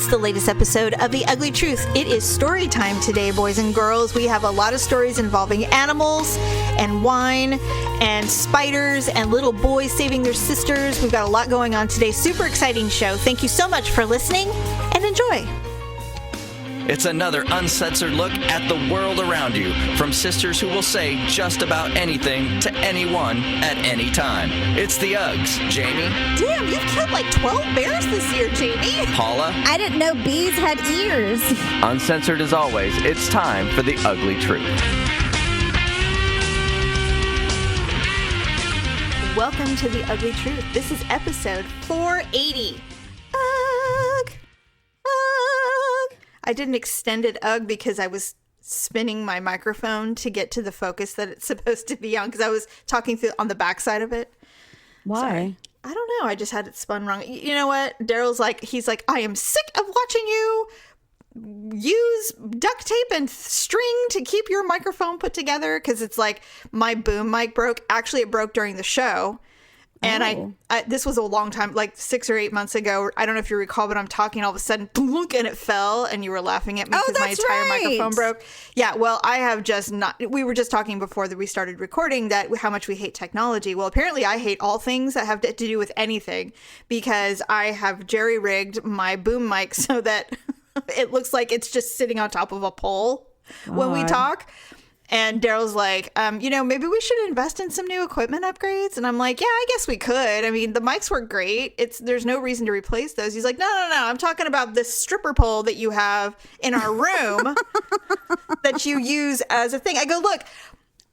the latest episode of The Ugly Truth. It is story time today, boys and girls. We have a lot of stories involving animals and wine and spiders and little boys saving their sisters. We've got a lot going on today. Super exciting show. Thank you so much for listening and enjoy. It's another uncensored look at the world around you from sisters who will say just about anything to anyone at any time. It's the Uggs. Jamie? Damn, you've killed like 12 bears this year, Jamie. Paula? I didn't know bees had ears. Uncensored as always, it's time for the Ugly Truth. Welcome to the Ugly Truth. This is episode 480. Ugh. I did an extended ugh because I was spinning my microphone to get to the focus that it's supposed to be on because I was talking through on the backside of it. Why? Sorry. I don't know. I just had it spun wrong. You know what? Daryl's like, he's like, I am sick of watching you use duct tape and string to keep your microphone put together because it's like my boom mic broke. Actually, it broke during the show. And I this was a long time, like 6 or 8 months ago. I don't know if you recall, but I'm talking all of a sudden, blunk, and it fell, and you were laughing at me because my entire microphone broke. Yeah, well, I have just not. We were just talking before that we started recording that how much we hate technology. Well, apparently, I hate all things that have to do with anything because I have jerry rigged my boom mic so that it looks like it's just sitting on top of a pole when we talk. And Daryl's like, maybe we should invest in some new equipment upgrades. And I'm like, yeah, I guess we could. I mean, the mics work great. There's no reason to replace those. He's like, no. I'm talking about this stripper pole that you have in our room that you use as a thing. I go, look,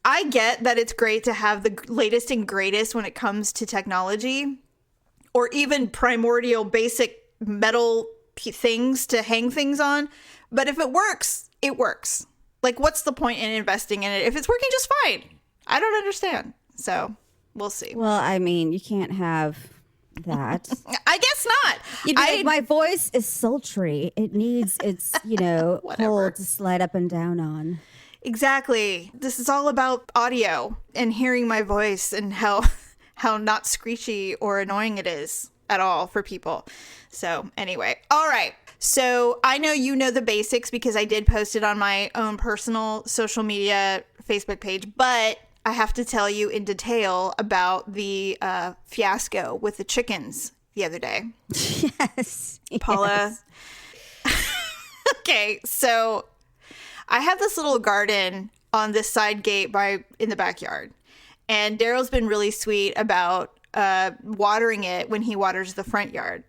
I get that it's great to have the latest and greatest when it comes to technology or even primordial basic metal things to hang things on. But if it works, it works. Like, what's the point in investing in it if it's working just fine? I don't understand. So, we'll see. Well, I mean, you can't have that. I guess not. My voice is sultry. It needs its, hole to slide up and down on. Exactly. This is all about audio and hearing my voice and how not screechy or annoying it is at all for people. So, anyway. All right. So I know you know the basics because I did post it on my own personal social media Facebook page, but I have to tell you in detail about the fiasco with the chickens the other day. Yes. Paula. Yes. Okay, so I have this little garden on this side gate in the backyard, and Daryl's been really sweet about watering it when he waters the front yard.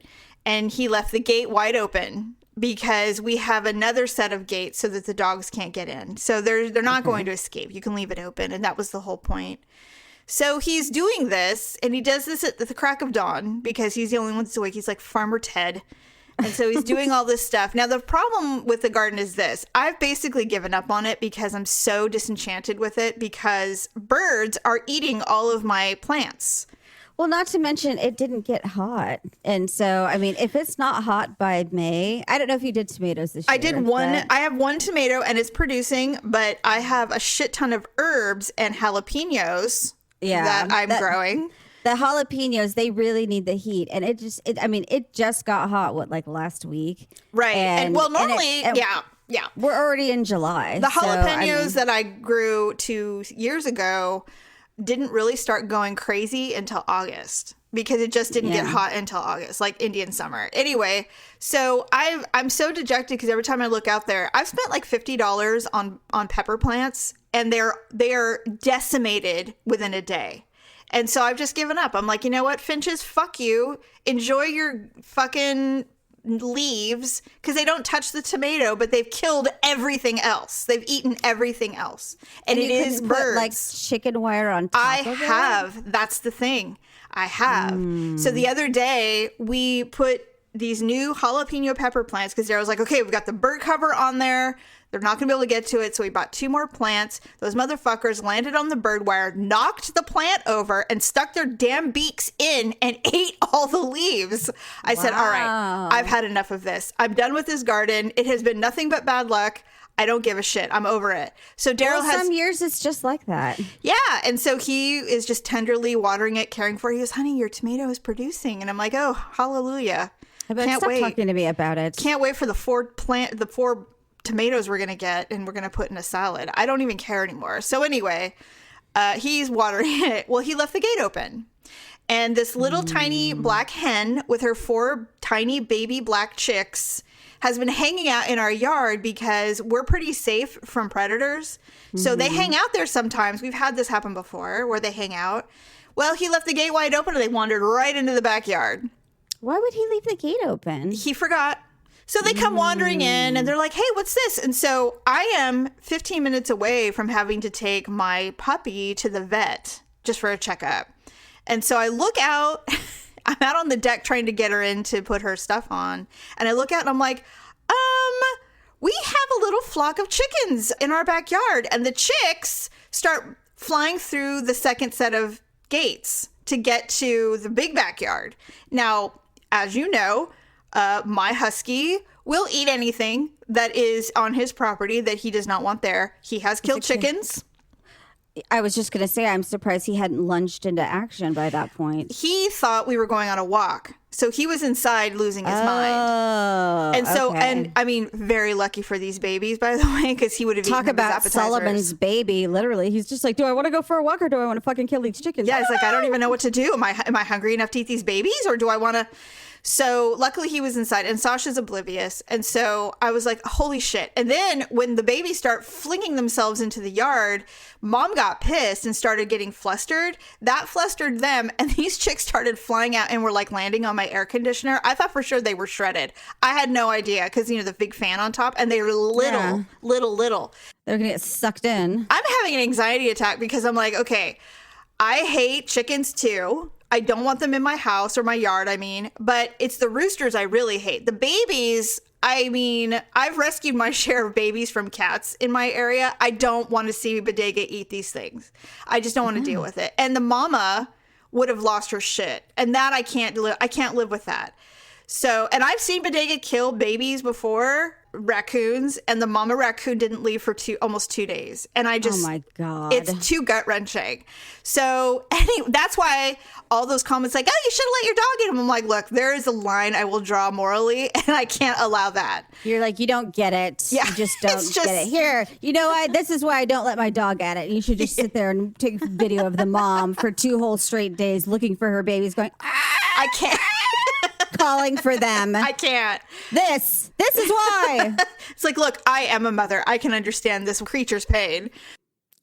And he left the gate wide open because we have another set of gates so that the dogs can't get in. So they're not going to escape. You can leave it open. And that was the whole point. So he's doing this, and he does this at the crack of dawn because he's the only one that's awake. He's like Farmer Ted. And so he's doing all this stuff. Now, the problem with the garden is this. I've basically given up on it because I'm so disenchanted with it because birds are eating all of my plants. Well, not to mention it didn't get hot. And so, I mean, if it's not hot by May, I don't know if you did tomatoes this year. I did one. I have one tomato and it's producing, but I have a shit ton of herbs and jalapenos that I'm growing. The jalapenos, they really need the heat. And it just got hot, last week? Right. And normally, yeah. We're already in July. The jalapenos that I grew 2 years ago didn't really start going crazy until August because it just didn't get hot until August, like Indian summer. Anyway, so I'm so dejected because every time I look out there, I've spent like $50 on pepper plants and they are decimated within a day. And so I've just given up. I'm like, you know what, finches, fuck you. Enjoy your fucking leaves because they don't touch the tomato, but they've killed everything else. They've eaten everything else, and it is birds. Put, like chicken wire on top of it? I have. That's the thing. I have. So the other day we put these new jalapeno pepper plants because Daryl's like, okay, we've got the bird cover on there. They're not going to be able to get to it. So we bought 2 more plants. Those motherfuckers landed on the bird wire, knocked the plant over, and stuck their damn beaks in and ate all the leaves. I said, all right, I've had enough of this. I'm done with this garden. It has been nothing but bad luck. I don't give a shit. I'm over it. So Daryl has some years it's just like that. Yeah. And so he is just tenderly watering it, caring for it. He goes, honey, your tomato is producing. And I'm like, oh, hallelujah. But Can't stop wait. talking to me about it. Can't wait for the four tomatoes we're going to get and we're going to put in a salad. I don't even care anymore. So anyway, he's watering it. Well, he left the gate open. And this little tiny black hen with her 4 tiny baby black chicks has been hanging out in our yard because we're pretty safe from predators. So they hang out there sometimes. We've had this happen before where they hang out. Well, he left the gate wide open and they wandered right into the backyard. Why would he leave the gate open? He forgot. So they come wandering in and they're like, hey, what's this? And so I am 15 minutes away from having to take my puppy to the vet just for a checkup. And so I look out, I'm out on the deck trying to get her in to put her stuff on. And I look out and I'm like, we have a little flock of chickens in our backyard. And the chicks start flying through the second set of gates to get to the big backyard. Now, as you know, my husky will eat anything that is on his property that he does not want there. He has killed chickens. I was just going to say, I'm surprised he hadn't lunged into action by that point. He thought we were going on a walk. So he was inside losing his mind. Oh, And so, okay. and I mean, very lucky for these babies, by the way, because he would have Talk eaten about his appetizers. Sullivan's baby. Literally, he's just like, do I want to go for a walk or do I want to fucking kill these chickens? Yeah, it's like, I don't even know what to do. Am I hungry enough to eat these babies, or do I want to? So luckily he was inside, and Sasha's oblivious. And so I was like, holy shit. And then when the babies start flinging themselves into the yard, Mom got pissed and started getting flustered. That flustered them. And these chicks started flying out and were like landing on my air conditioner. I thought for sure they were shredded. I had no idea because, you know, the big fan on top, and they were little. They're going to get sucked in. I'm having an anxiety attack because I'm like, okay, I hate chickens too. I don't want them in my house or my yard, but it's the roosters I really hate. The babies, I've rescued my share of babies from cats in my area. I don't want to see Bodega eat these things. I just don't want to deal with it. And the mama would have lost her shit. And that I can't live with that. So, and I've seen Bodega kill babies before, raccoons, and the mama raccoon didn't leave for almost 2 days. And I just, oh my God, it's too gut wrenching. So that's why all those comments like, oh, you should have let your dog eat them. I'm like, look, there is a line I will draw morally, and I can't allow that. You're like, you don't get it. Yeah, You just don't get it. Here, you know, this is why I don't let my dog at it. You should just sit there and take a video of the mom for 2 whole straight days looking for her babies going, I can't. calling for them. I can't. This is why. It's like, look, I am a mother. I can understand this creature's pain.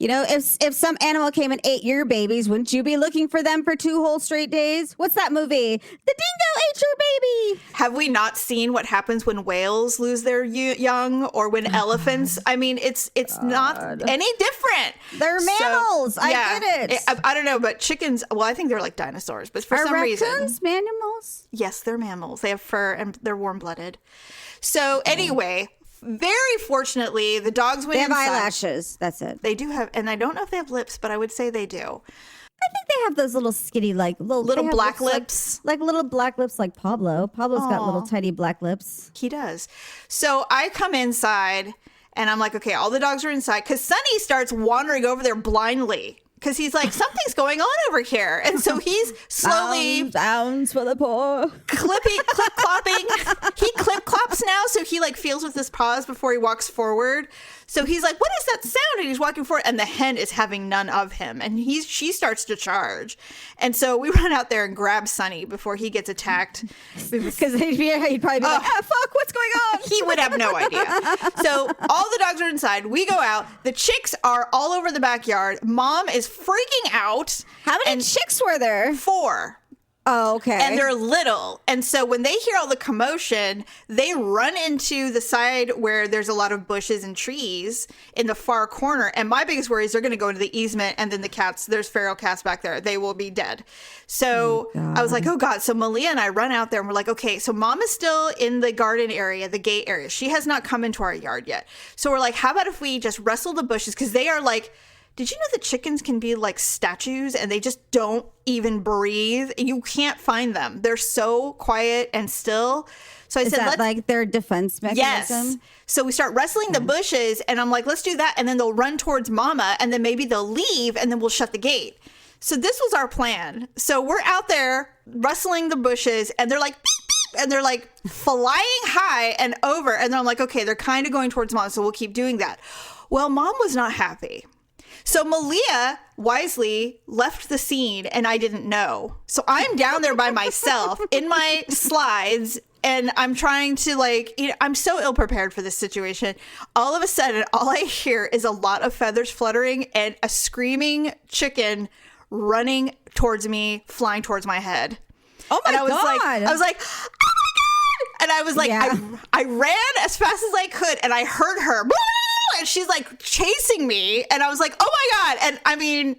You know, if some animal came and ate your babies, wouldn't you be looking for them for 2 whole straight days? What's that movie? The dingo ate your baby. Have we not seen what happens when whales lose their young, or when elephants? I mean, it's not any different. They're mammals. I get it. I don't know, but chickens, well, I think they're like dinosaurs, but for Are some reason. raccoons mammals? Yes, they're mammals. They have fur and they're warm-blooded. So anyway, very fortunately, the dogs went They have inside. eyelashes. That's it. They do have, and I don't know if they have lips, but I would say they do. I think they have those little skinny, like Little they have black lips. like little black lips, like Pablo. Pablo's got little tiny black lips. He does. So I come inside and I'm like, okay, all the dogs are inside, because Sonny starts wandering over there blindly because he's like, something's going on over here. And so he's slowly Sounds for the poor. clip-clopping. He clip-clops now, so he like feels with his paws before he walks forward. So he's like, what is that sound? And he's walking forward, and the hen is having none of him. And she starts to charge. And so we run out there and grab Sonny before he gets attacked. Because he'd probably be like, fuck, what's going on? He would have no idea. So all the dogs are inside. We go out. The chicks are all over the backyard. Mom is freaking out. How many chicks were there? 4. Oh, okay. And they're little. And so when they hear all the commotion, they run into the side where there's a lot of bushes and trees in the far corner. And my biggest worry is they're going to go into the easement, and then the cats, there's feral cats back there. They will be dead. So I was like, oh God. So Malia and I run out there and we're like, okay, so Mom is still in the garden area, the gate area. She has not come into our yard yet. So we're like, how about if we just wrestle the bushes? Because they are like, did you know that chickens can be like statues and they just don't even breathe? You can't find them. They're so quiet and still. So I Is said, that like their defense mechanism? yes. So we start wrestling the bushes, and I'm like, let's do that. And then they'll run towards Mama, and then maybe they'll leave, and then we'll shut the gate. So this was our plan. So we're out there wrestling the bushes, and they're like, beep, beep, and they're like flying high and over. And then I'm like, okay, they're kind of going towards mom, so we'll keep doing that. Well, mom was not happy. So Malia wisely left the scene and I didn't know. So I'm down there by myself in my slides and I'm trying to I'm so ill prepared for this situation. All of a sudden, all I hear is a lot of feathers fluttering and a screaming chicken running towards me, flying towards my head. Oh my God. I was like, oh my God. And I was like, Yeah. I ran as fast as I could and I heard her. And she's like chasing me. And I was like, oh my God. And I mean,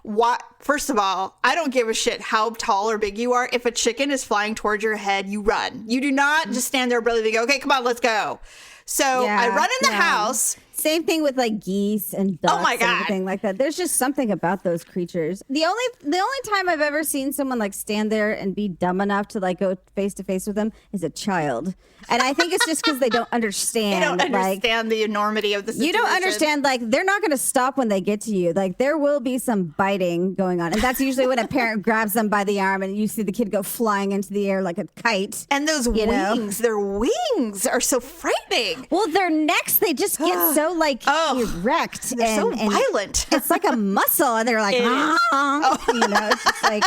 what? First of all, I don't give a shit how tall or big you are. If a chicken is flying towards your head, you run. You do not just stand there bravely and go, okay, come on, let's go. So I run in the house. Same thing with like geese and ducks. Oh my God. And everything like that. There's just something about those creatures. The only time I've ever seen someone like stand there and be dumb enough to like go face to face with them is a child. And I think it's just because they don't understand. They don't understand the enormity of the situation. You don't understand, like, they're not going to stop when they get to you. Like, there will be some biting going on. And that's usually when a parent grabs them by the arm and you see the kid go flying into the air like a kite. And those wings, their wings are so frightening. Well, their necks, they just get so, like, erect. They're so violent. It's like a muscle. And they're like, you know, it's just like,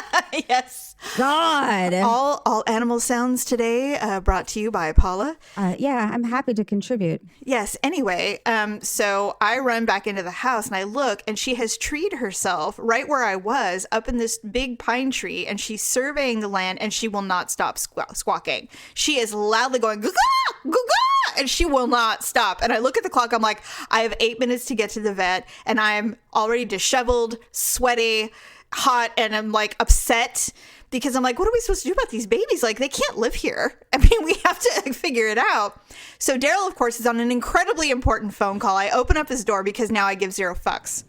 Yes. God. All animal sounds today brought to you by Paula. Yeah, I'm happy to contribute. Yes. Anyway, so I run back into the house and I look and she has treed herself right where I was up in this big pine tree and she's surveying the land and she will not stop squawking. She is loudly going, "Goo-gah! Goo-gah!" and she will not stop. And I look at the clock. I'm like, I have 8 minutes to get to the vet and I'm already disheveled, sweaty, hot, and I'm like upset. Because I'm like, what are we supposed to do about these babies? Like, they can't live here. I mean, we have to figure it out. So Daryl, of course, is on an incredibly important phone call. I open up his door because now I give zero fucks.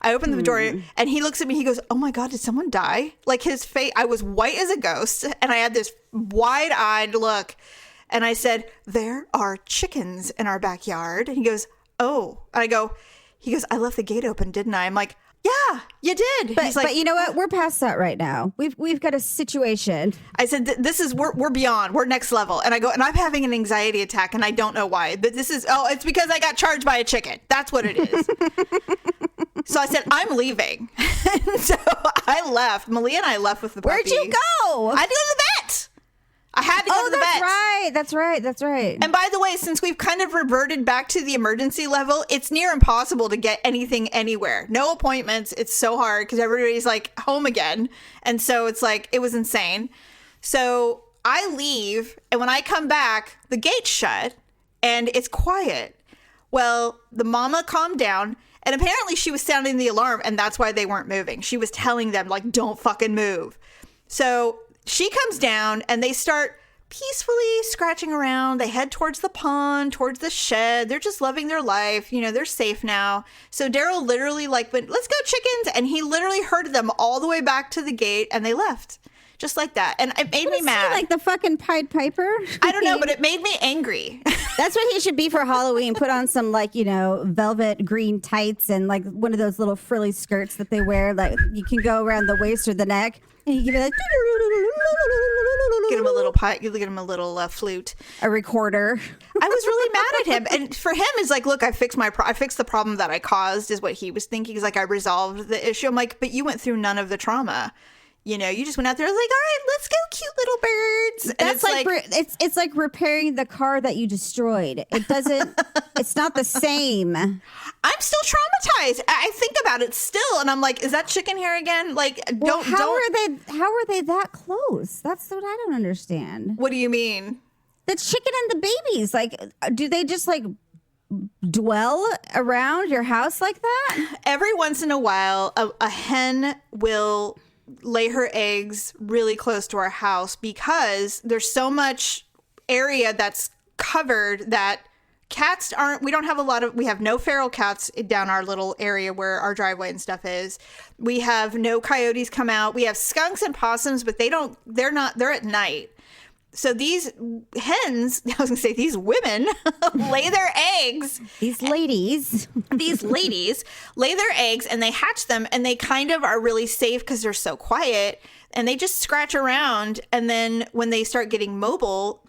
I open the door and he looks at me. He goes, oh my God, did someone die? Like his face, I was white as a ghost. And I had this wide-eyed look. And I said, there are chickens in our backyard. And he goes, oh. And he goes, I left the gate open, didn't I? I'm like, yeah, you did. But, but you know what? We're past that right now. We've got a situation. I said, this is, we're beyond, we're next level. And I go, and I'm having an anxiety attack and I don't know why, but this is, it's because I got charged by a chicken. That's what it is. So I said, I'm leaving. So I left. Malia and I left with the puppy. Where'd you go? I had to go to the vet. I had to go to the vet. That's right. And by the way, since we've kind of reverted back to the emergency level, it's near impossible to get anything anywhere. No appointments. It's so hard because everybody's like home again. And so it's like, it was insane. So I leave. And when I come back, the gate's shut and it's quiet. Well, the mama calmed down. And apparently she was sounding the alarm. And that's why they weren't moving. She was telling them, like, don't fucking move. So she comes down and they start peacefully scratching around. They head towards the pond, towards the shed. They're just loving their life. You know, they're safe now. So Daryl literally went, let's go chickens. And he literally herded them all the way back to the gate and they left. Just like that. And it made me mad. Like the fucking Pied Piper? I don't know, but it made me angry. That's what he should be for Halloween. Put on some velvet green tights and like one of those little frilly skirts that they wear. Like you can go around the waist or the neck. And you give it like get him a little pipe. You get him a little flute, a recorder. I was really mad at him, and for him, it's like, look, I fixed the problem that I caused, is what he was thinking. He's like, I resolved the issue. I'm like, but you went through none of the trauma. You know, you just went out there like, all right, let's go, cute little birds. And That's it's like repairing the car that you destroyed. It doesn't. It's not the same. I'm still traumatized. I think about it still, and I'm like, is that chicken here again? Like, How are they that close? That's what I don't understand. What do you mean? The chicken and the babies, like, do they just like dwell around your house like that? Every once in a while, a hen will lay her eggs really close to our house because there's so much area that's covered that cats we have no feral cats down our little area where our driveway and stuff is. We have no coyotes come out. We have skunks and possums, but they're at night. So these hens, I was gonna say these women lay their eggs. These ladies lay their eggs and they hatch them and they kind of are really safe because they're so quiet. and they just scratch around. And then when they start getting mobile,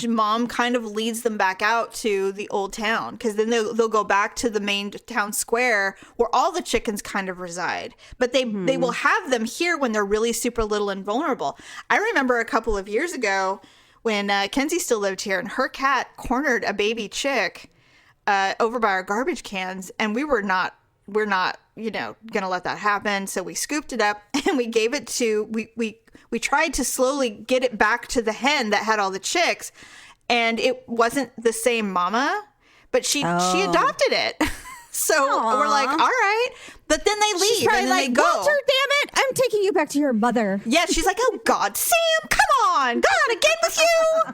mom kind of leads them back out to the old town, because then they'll go back to the main town square where all the chickens kind of reside. But they will have them here when they're really super little and vulnerable. I remember a couple of years ago when Kenzie still lived here, and her cat cornered a baby chick over by our garbage cans, and we're not, gonna let that happen. So we scooped it up and we gave it to, we tried to slowly get it back to the hen that had all the chicks, and it wasn't the same mama, but she adopted it. So we're like, all right, but then they leave. She's and then like, they go. Walter, damn it, I'm taking you back to your mother. Yeah, she's like, oh God, Sam, come on, again with you.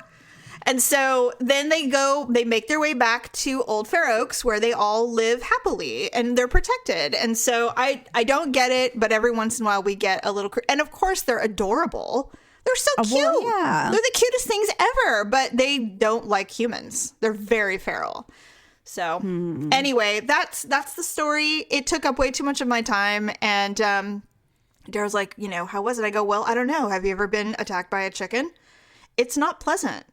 And so then they make their way back to Old Fair Oaks, where they all live happily and they're protected. And so I don't get it, but every once in a while we get a little, and of course they're adorable. They're so cute. Well, yeah. They're the cutest things ever, but they don't like humans. They're very feral. So anyway, that's the story. It took up way too much of my time. And Daryl's like, how was it? I go, well, I don't know. Have you ever been attacked by a chicken? It's not pleasant.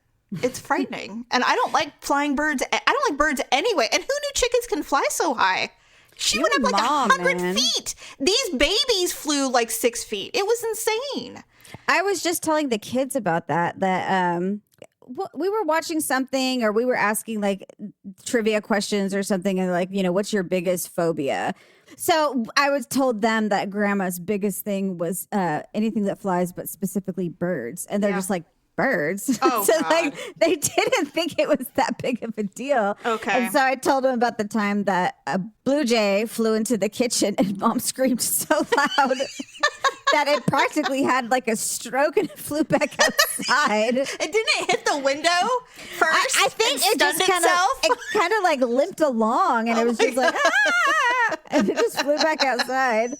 It's frightening. And I don't like flying birds. I don't like birds anyway. And who knew chickens can fly so high? She went up like 100 feet. These babies flew like 6 feet. It was insane. I was just telling the kids about that we were watching something, or we were asking like trivia questions or something, and like, what's your biggest phobia? So I was told them that grandma's biggest thing was anything that flies, but specifically birds. And they're just like, birds? Oh, so God. like they didn't think it was that big of a deal. Okay. And so I told them about the time that a blue jay flew into the kitchen and mom screamed so loud that it practically had like a stroke and it flew back outside. It didn't hit the window first. I think it just kind of like limped along, and it was just like, and it just flew back outside.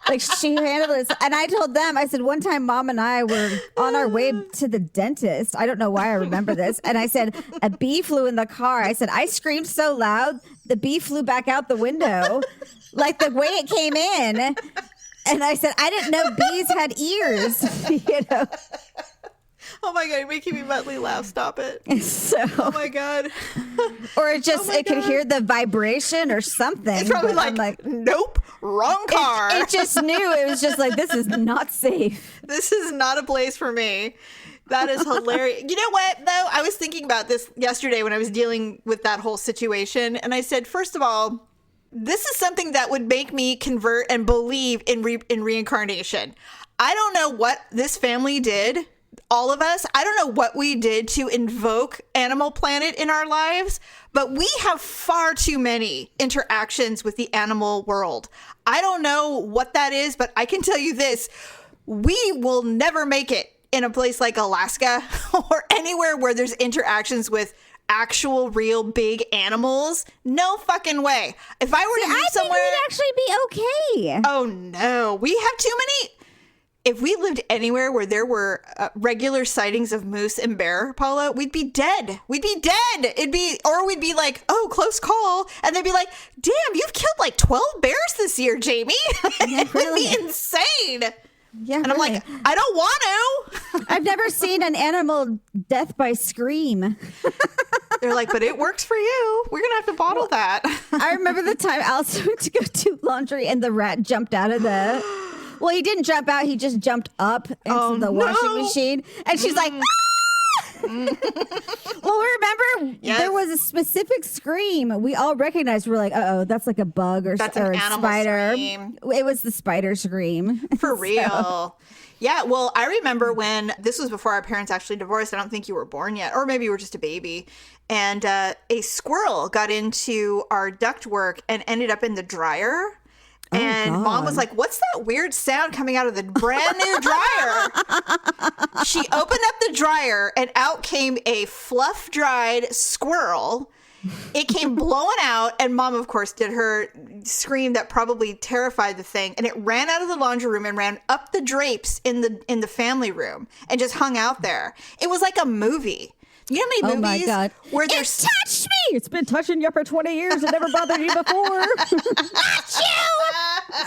Like, she handled it. And I told them, I said, one time mom and I were on our way to the dentist. I don't know why I remember this. And I said, a bee flew in the car. I said, I screamed so loud, the bee flew back out the window, like the way it came in. And I said, I didn't know bees had ears, Oh my God, you're making me madly laugh. Stop it. So, Oh my God. or it just, it could hear the vibration or something. It's probably but I'm like, nope, wrong car. It just knew. It was just like, this is not safe. This is not a place for me. That is hilarious. You know what, though? I was thinking about this yesterday when I was dealing with that whole situation. And I said, first of all, this is something that would make me convert and believe in reincarnation. I don't know what this family did. All of us, I don't know what we did to invoke Animal Planet in our lives, but we have far too many interactions with the animal world. I don't know what that is, but I can tell you this. We will never make it in a place like Alaska or anywhere where there's interactions with actual real big animals. No fucking way. If I were to move somewhere, we'd actually be okay. Oh no, we have too many. If we lived anywhere where there were regular sightings of moose and bear, Paula, we'd be dead. We'd be dead. Or we'd be like, oh, close call. And they'd be like, damn, you've killed like 12 bears this year, Jamie. Yeah, it would be insane. Yeah, and I'm like, I don't want to. I've never seen an animal death by scream. They're like, but it works for you. We're going to have to bottle that. I remember the time Alice went to go do laundry and the rat jumped out of the... Well, he didn't jump out. He just jumped up into the washing machine. And she's like, ah! Well, remember, there was a specific scream we all recognized. We're like, uh-oh, that's like a bug or that's or an a animal spider. Scream. It was the spider scream. For real. Yeah, well, I remember when this was before our parents actually divorced. I don't think you were born yet, or maybe you were just a baby. And a squirrel got into our ductwork and ended up in the dryer. And Mom was like, what's that weird sound coming out of the brand new dryer? She opened up the dryer and out came a fluff dried squirrel. It came blowing out, and Mom, of course, did her scream that probably terrified the thing. And it ran out of the laundry room and ran up the drapes in the family room and just hung out there. It was like a movie. You know how many movies where there's... It touched me! It's been touching you for 20 years. It never bothered you before. Not you!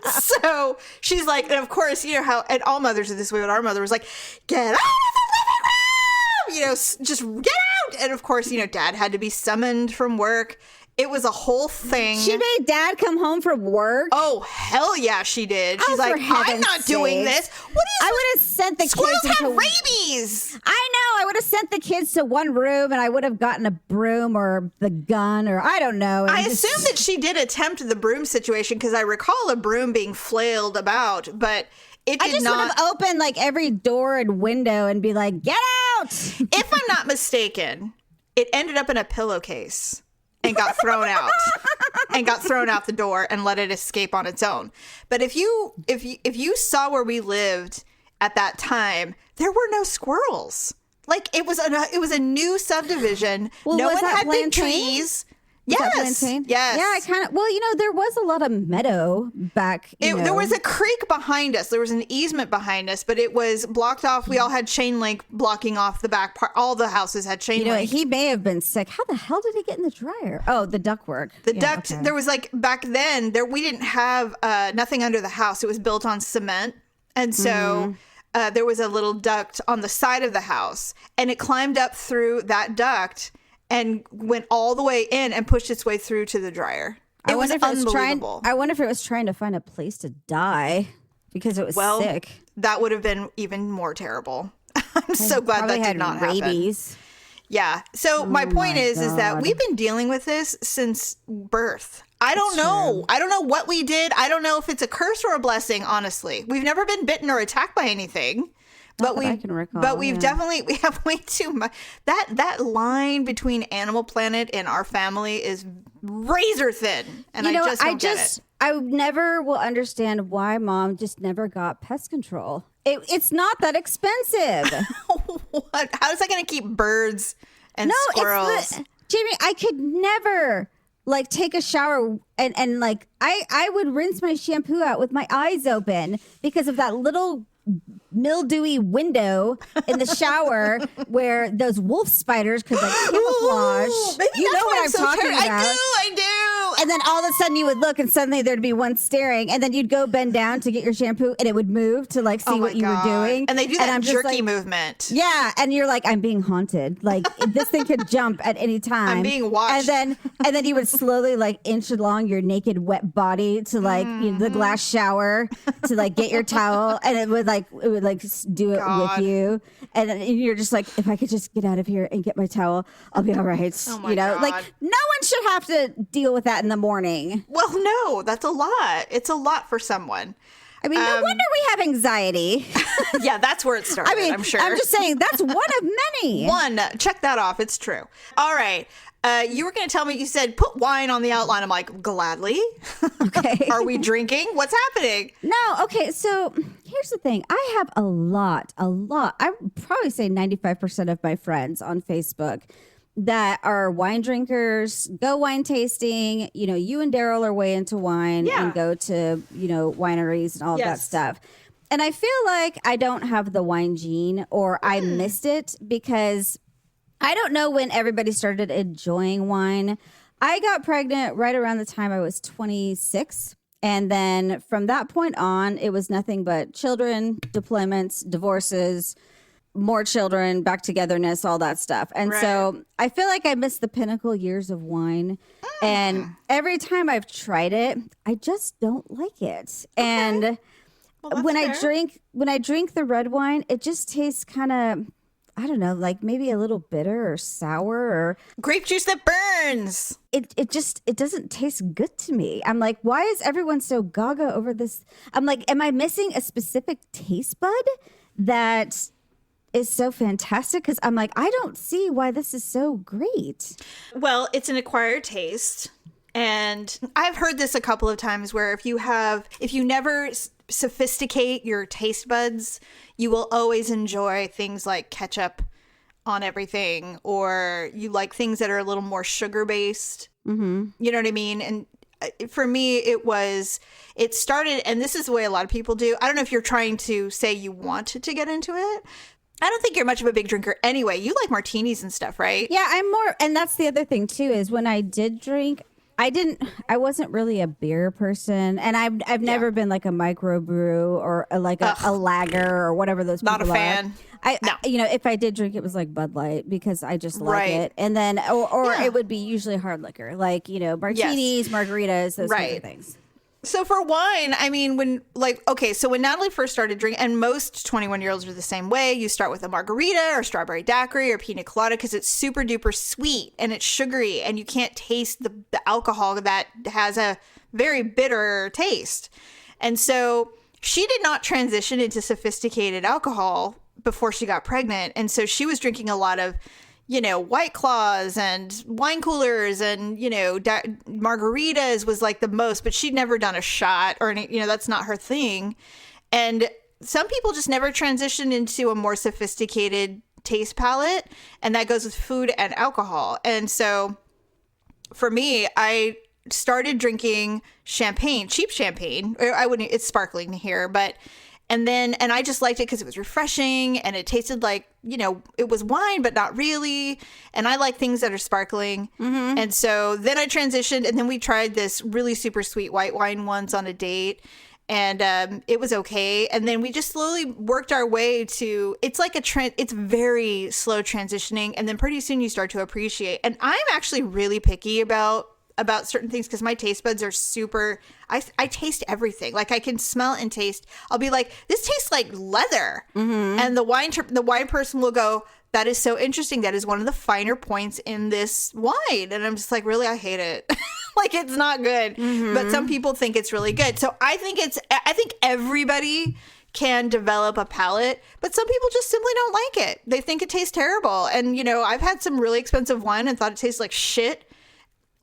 So she's like, and of course, you know how, and all mothers are this way, but our mother was like, get out of the living room! You know, just get out! And of course, you know, Dad had to be summoned from work. It was a whole thing. She made Dad come home from work. Oh, hell yeah, she did. She's Oh, like, for heaven's I'm not doing sakes. this. What is I would have sent the Squirrels kids have into rabies. I know. I would have sent the kids to one room, and I would have gotten a broom or the gun, or I don't know. I assume that she did attempt the broom situation because I recall a broom being flailed about, but it did I just not. would have opened like every door and window and be like, "Get out!" If I'm not mistaken, it ended up in a pillowcase and got thrown out and got thrown out the door and let it escape on its own. But if you saw where we lived at that time, there were no squirrels. Like it was a new subdivision. Well, no was one that had big plantain? trees. Was that Yes. plantain? Yes. Yeah, I kind of. Well, you know, there was a lot of meadow back. There was a creek behind us. There was an easement behind us, but it was blocked off. We all had chain link blocking off the back part. All the houses had chain You know, link. he may have been sick. How the hell did he get in the dryer? Oh, the ductwork. The duct, there was like back then, we didn't have nothing under the house. It was built on cement. And so there was a little duct on the side of the house, and it climbed up through that duct and went all the way in and pushed its way through to the dryer. It was unbelievable. I wonder if it was trying to find a place to die because it was sick. That would have been even more terrible. I'm so glad that did not rabies. happen. Yeah. So my point is that we've been dealing with this since birth. I don't know. I don't know what we did. I don't know if it's a curse or a blessing, honestly. We've never been bitten or attacked by anything. But I can recall, we have way too much. That line between Animal Planet and our family is razor thin, and I just don't get it. I never will understand why Mom just never got pest control. It's not that expensive. What? How is that going to keep birds and squirrels? Jamie, I could never like take a shower and like I would rinse my shampoo out with my eyes open because of that little mildewy window in the shower where those wolf spiders could like camouflage. You know what I'm talking about. I do. And then all of a sudden you would look and suddenly there'd be one staring, and then you'd go bend down to get your shampoo and it would move to like see what you were doing. And they do that I'm just jerky like, movement. Yeah, and you're like, I'm being haunted. Like this thing could jump at any time. I'm being watched. And then you would slowly like inch along your naked wet body to like the glass shower to like get your towel, and it would do it with you. And then you're just like, if I could just get out of here and get my towel, I'll be all right. Oh my God. Like no one should have to deal with that in the morning. Well, no, that's a lot. It's a lot for someone. I mean, no wonder we have anxiety. Yeah, that's where it started. I mean, I'm sure. I'm just saying that's one of many. Check that off. It's true. All right. You were going to tell me, you said put wine on the outline. I'm like, gladly. Okay. Are we drinking? What's happening? No. Okay. So here's the thing. I have a lot. I would probably say 95% of my friends on Facebook that are wine drinkers, go wine tasting. You know, you and Daryl are way into wine and go to, wineries and all that stuff. And I feel like I don't have the wine gene, or I missed it because I don't know when everybody started enjoying wine. I got pregnant right around the time I was 26. And then from that point on, it was nothing but children, deployments, divorces, more children, back togetherness, all that stuff. And so I feel like I missed the pinnacle years of wine. And every time I've tried it, I just don't like it. Okay. And when I drink the red wine, it just tastes kind of, I don't know, like maybe a little bitter or sour or grape juice that burns. It doesn't taste good to me. I'm like, why is everyone so gaga over this? I'm like, am I missing a specific taste bud that is so fantastic? Because I'm like, I don't see why this is so great. Well, it's an acquired taste. And I've heard this a couple of times where if you never sophisticate your taste buds, you will always enjoy things like ketchup on everything, or you like things that are a little more sugar based. Mm-hmm. You know what I mean? And for me, it started, and this is the way a lot of people do. I don't know if you're trying to say you want to get into it. I don't think you're much of a big drinker anyway. You like martinis and stuff, right? Yeah, I'm more, and that's the other thing too, is when I did drink, I wasn't really a beer person, and I've never been like a microbrew or a lager or whatever those people Not a fan. No. If I did drink, it was like Bud Light because I just like it. And then, or it would be usually hard liquor, like, martinis, margaritas, those kinds of things. So for wine, I mean, when Natalie first started drinking, and most 21-year-olds are the same way, you start with a margarita or strawberry daiquiri or pina colada because it's super duper sweet and it's sugary and you can't taste the alcohol that has a very bitter taste. And so she did not transition into sophisticated alcohol before she got pregnant. And so she was drinking a lot of White Claws and wine coolers and, margaritas was like the most, but she'd never done a shot or any, that's not her thing. And some people just never transition into a more sophisticated taste palette. And that goes with food and alcohol. And so for me, I started drinking champagne, cheap champagne. It's sparkling here, but and I just liked it because it was refreshing and it tasted like, it was wine, but not really. And I like things that are sparkling. Mm-hmm. And so then I transitioned and then we tried this really super sweet white wine once on a date. And it was okay. And then we just slowly worked our way to, it's like it's very slow transitioning. And then pretty soon you start to appreciate. And I'm actually really picky about certain things because my taste buds are super, I taste everything. Like I can smell and taste. I'll be like, this tastes like leather. Mm-hmm. And the wine person will go, that is so interesting. That is one of the finer points in this wine. And I'm just like, really, I hate it. Like it's not good. Mm-hmm. But some people think it's really good. So I think everybody can develop a palate, but some people just simply don't like it. They think it tastes terrible. And I've had some really expensive wine and thought it tastes like shit.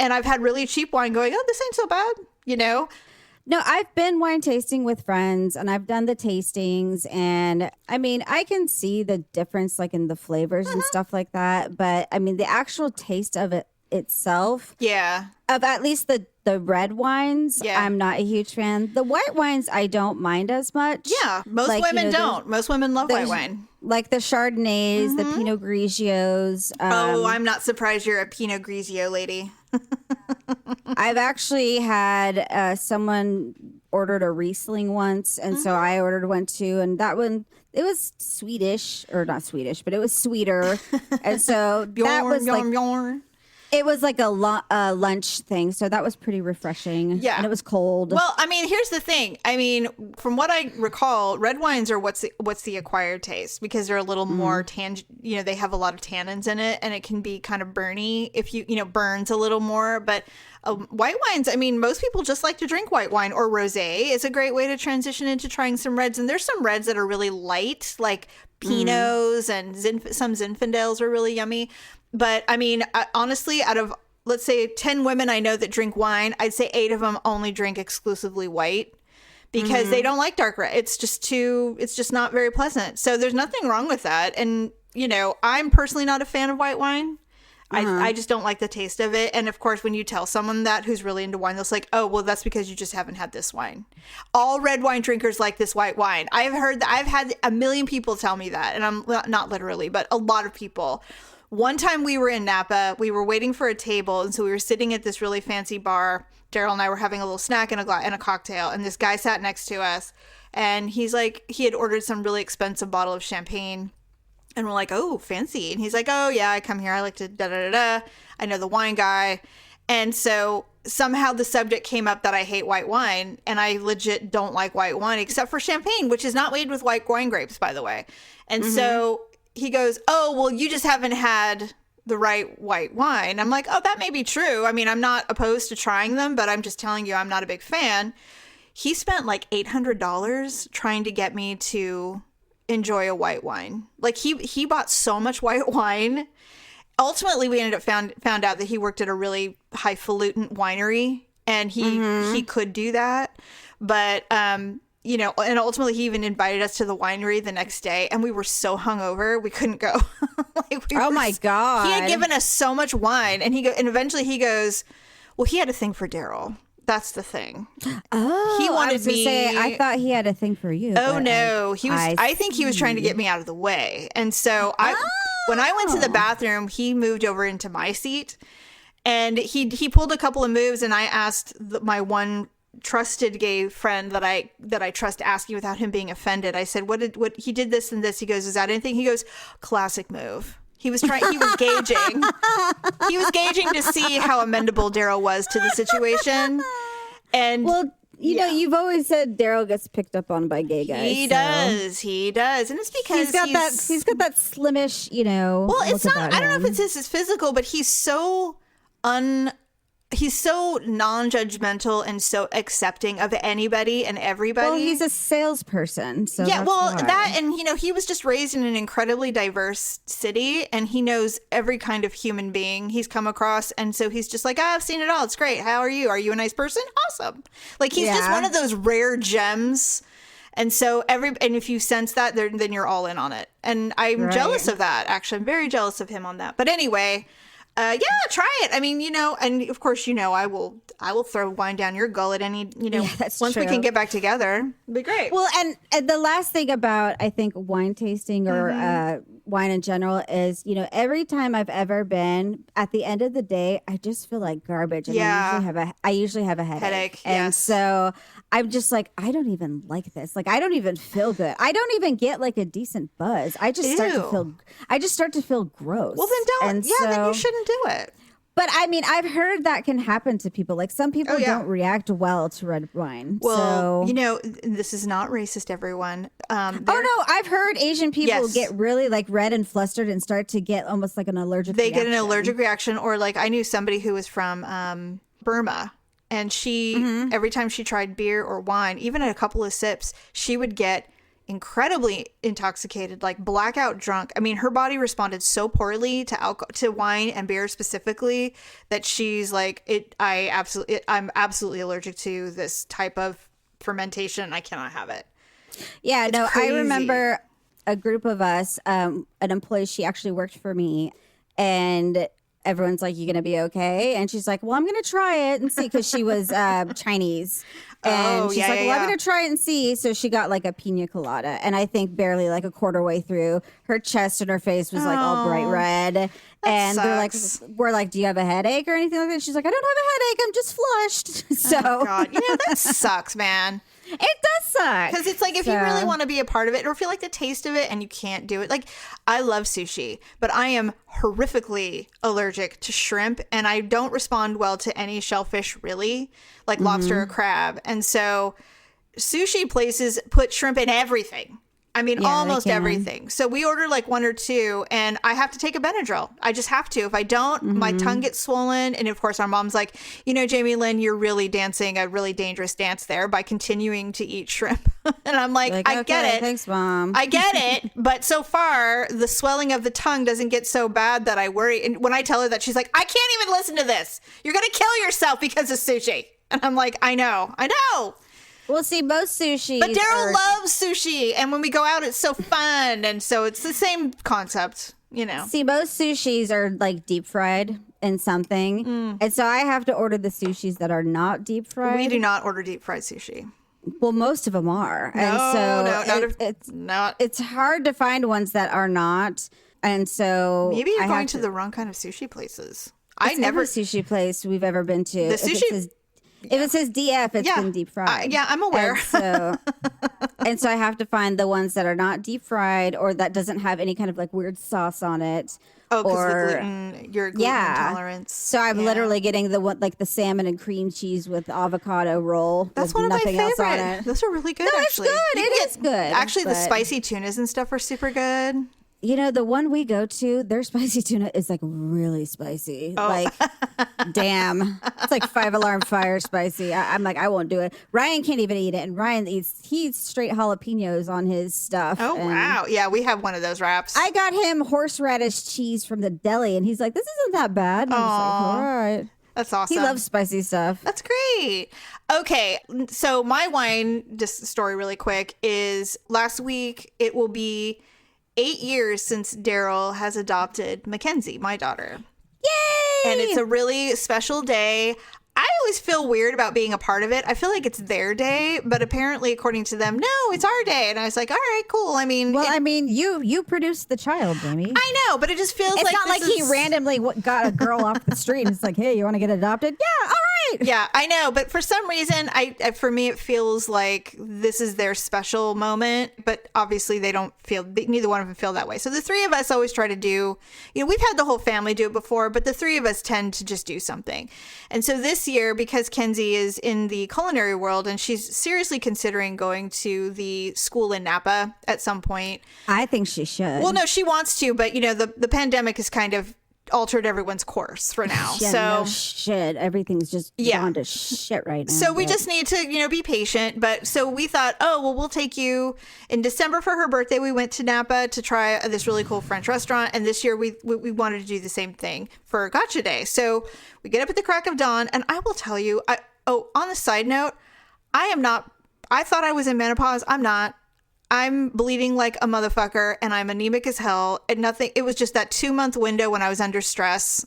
And I've had really cheap wine going, oh, this ain't so bad, No, I've been wine tasting with friends and I've done the tastings. And I mean, I can see the difference like in the flavors and stuff like that. But I mean, the actual taste of it itself. Yeah. Of at least the red wines, I'm not a huge fan. The white wines, I don't mind as much. Yeah. Most women don't. Most women love white wine. Like the Chardonnays, the Pinot Grigios. I'm not surprised you're a Pinot Grigio lady. I've actually had someone ordered a Riesling once, and so I ordered one too, and that one, it was Swedish, or not Swedish, but it was sweeter, and so that was like, it was like a lunch thing, so that was pretty refreshing. Yeah, and it was cold. Well, I mean, here's the thing. I mean, from what I recall, red wines are what's the acquired taste because they're a little more they have a lot of tannins in it, and it can be kind of burny if burns a little more. But white wines, I mean, most people just like to drink white wine or rosé. Is a great way to transition into trying some reds, and there's some reds that are really light, like Pinots and some Zinfandels are really yummy. But I mean, honestly, out of, let's say 10 women I know that drink wine, I'd say 8 of them only drink exclusively white because they don't like dark red. It's just not very pleasant. So there's nothing wrong with that. And, I'm personally not a fan of white wine. I just don't like the taste of it. And of course, when you tell someone that who's really into wine, they'll say, oh, well, that's because you just haven't had this wine. All red wine drinkers like this white wine. I've had a million people tell me that. And I'm not literally, but a lot of people. One time we were in Napa, we were waiting for a table. And so we were sitting at this really fancy bar. Daryl and I were having a little snack and a cocktail. And this guy sat next to us. And he's like, he had ordered some really expensive bottle of champagne. And we're like, oh, fancy. And he's like, oh, yeah, I come here. I like to da-da-da-da. I know the wine guy. And so somehow the subject came up that I hate white wine. And I legit don't like white wine except for champagne, which is not made with white wine grapes, by the way. And so he goes, oh, well, you just haven't had the right white wine. I'm like, oh, that may be true. I mean, I'm not opposed to trying them, but I'm just telling you I'm not a big fan. He spent like $800 trying to get me to enjoy a white wine. Like he bought so much white wine. Ultimately, we ended up found out that he worked at a really highfalutin winery and he could do that. But and ultimately he even invited us to the winery the next day and we were so hungover we couldn't go. My God. He had given us so much wine and eventually he goes, well, he had a thing for Daryl. That's the thing. Oh, he wanted me. I thought he had a thing for you. Oh no, I think he was trying to get me out of the way. And so when I went to the bathroom, he moved over into my seat. And he pulled a couple of moves, and I asked my one trusted gay friend that I trust asking without him being offended. I said, what he did this and this. He goes, is that anything? He goes, classic move. He was gauging. He was gauging to see how amenable Daryl was to the situation. And well, you know, you've always said Daryl gets picked up on by gay guys. He does. And it's because he's got that slimish, you know. Well, it's not, I don't know if it's his physical, but he's so non-judgmental and so accepting of anybody and everybody. Well, he's a salesperson, so yeah. That's well, why. that, and you know, he was just raised in an incredibly diverse city, and he knows every kind of human being he's come across, and so he's just like, I've seen it all. It's great. How are you? Are you a nice person? Awesome. Like he's just one of those rare gems. And so and if you sense that, then you're all in on it. And I'm jealous of that. Actually, I'm very jealous of him on that. But anyway. Yeah, try it. I mean, you know, and of course, you know, I will throw wine down your gullet any, you know, once we can get back together. It'd be great. Well, and the last thing about, I think, wine tasting or wine in general is, you know, every time I've ever been, at the end of the day, I just feel like garbage. And I usually have a headache. And so I'm just like, I don't even like this. Like, I don't even feel good. I don't even get like a decent buzz. I just start to feel gross. Well, then then you shouldn't do it. But I mean, I've heard that can happen to people. Like some people don't react well to red wine. Well, you know, this is not racist, everyone. Oh no, I've heard Asian people get really like red and flustered and start to get almost like an allergic reaction. They get an allergic reaction, or like I knew somebody who was from Burma. And she, every time she tried beer or wine, even at a couple of sips, she would get incredibly intoxicated, like blackout drunk. I mean, her body responded so poorly to wine and beer specifically that she's like, I'm absolutely allergic to this type of fermentation. I cannot have it. Yeah, it's crazy. I remember a group of us, an employee, she actually worked for me, and everyone's like, you gonna be okay? And she's like, well, I'm gonna try it and see, because she was Chinese. And she's like, well, I'm gonna try it and see. So she got like a pina colada, and I think barely like a quarter way through, her chest and her face was like all bright red. And sucks. they're like, we're like, do you have a headache or anything like that? She's like, I don't have a headache, I'm just flushed. So oh God, you know, that sucks, man. It does suck. Because it's like, if you really want to be a part of it or feel like the taste of it and you can't do it. Like, I love sushi, but I am horrifically allergic to shrimp, and I don't respond well to any shellfish, really, like lobster or crab. And so sushi places put shrimp in everything. I mean, almost everything. So we order like one or two, and I have to take a Benadryl. I just have to. If I don't, my tongue gets swollen. And of course, our mom's like, you know, Jamie Lynn, you're really dancing a really dangerous dance there by continuing to eat shrimp. And I'm like, I get it. Thanks, Mom. I get it. But so far, the swelling of the tongue doesn't get so bad that I worry. And when I tell her that, she's like, I can't even listen to this. You're going to kill yourself because of sushi. And I'm like, I know. Well, see, most sushi. But Daryl loves sushi, and when we go out, it's so fun, and so it's the same concept, you know. See, most sushis are like deep fried in something, and so I have to order the sushis that are not deep fried. We do not order deep fried sushi. Well, most of them are, it's hard to find ones that are not, and so maybe you're going to the wrong kind of sushi places. Every sushi place we've ever been to. The sushi. If it says DF, it's been deep fried. I'm aware. And so I have to find the ones that are not deep fried, or that doesn't have any kind of like weird sauce on it. Oh, because your gluten intolerance. So I'm literally getting the one, like the salmon and cream cheese with avocado roll. That's with one of my nothing favorite. else on it. Those are really good. No, actually, it's good. It is good. Actually, the spicy tunas and stuff are super good. You know, the one we go to, their spicy tuna is like really spicy. Oh. Like, damn. It's like 5-alarm fire spicy. I'm like, I won't do it. Ryan can't even eat it. And Ryan he eats straight jalapenos on his stuff. Oh, wow. Yeah, we have one of those wraps. I got him horseradish cheese from the deli, and he's like, this isn't that bad. And I'm just like, all right. That's awesome. He loves spicy stuff. That's great. Okay, so my wine just story really quick is last week it will be 8 years since Daryl has adopted Mackenzie, my daughter. Yay! And it's a really special day. I always feel weird about being a part of it. I feel like it's their day, but apparently, according to them, no, it's our day. And I was like, all right, cool. I mean, you produced the child, Jamie. I know, but it just feels It's like not like he randomly got a girl off the street and it's like, hey, you want to get adopted? Yeah, all right. Yeah, I know, but for some reason, for me, it feels like this is their special moment. But obviously, neither one of them feel that way. So the three of us always try to do, we've had the whole family do it before, but the three of us tend to just do something. And so this year, because Kenzie is in the culinary world and she's seriously considering going to the school in Napa at some point. I think she should. Well, no, she wants to, but the pandemic has kind of altered everyone's course for now. Yeah, so no shit, everything's just gone to shit right now. So we just need to, be patient. But so we thought, we'll take you in December for her birthday. We went to Napa to try this really cool French restaurant. And this year we wanted to do the same thing for Gotcha Day. So we get up at the crack of dawn, and I will tell you, on a side note, I thought I was in menopause. I'm not. I'm bleeding like a motherfucker and I'm anemic as hell. And it was just that 2-month window when I was under stress.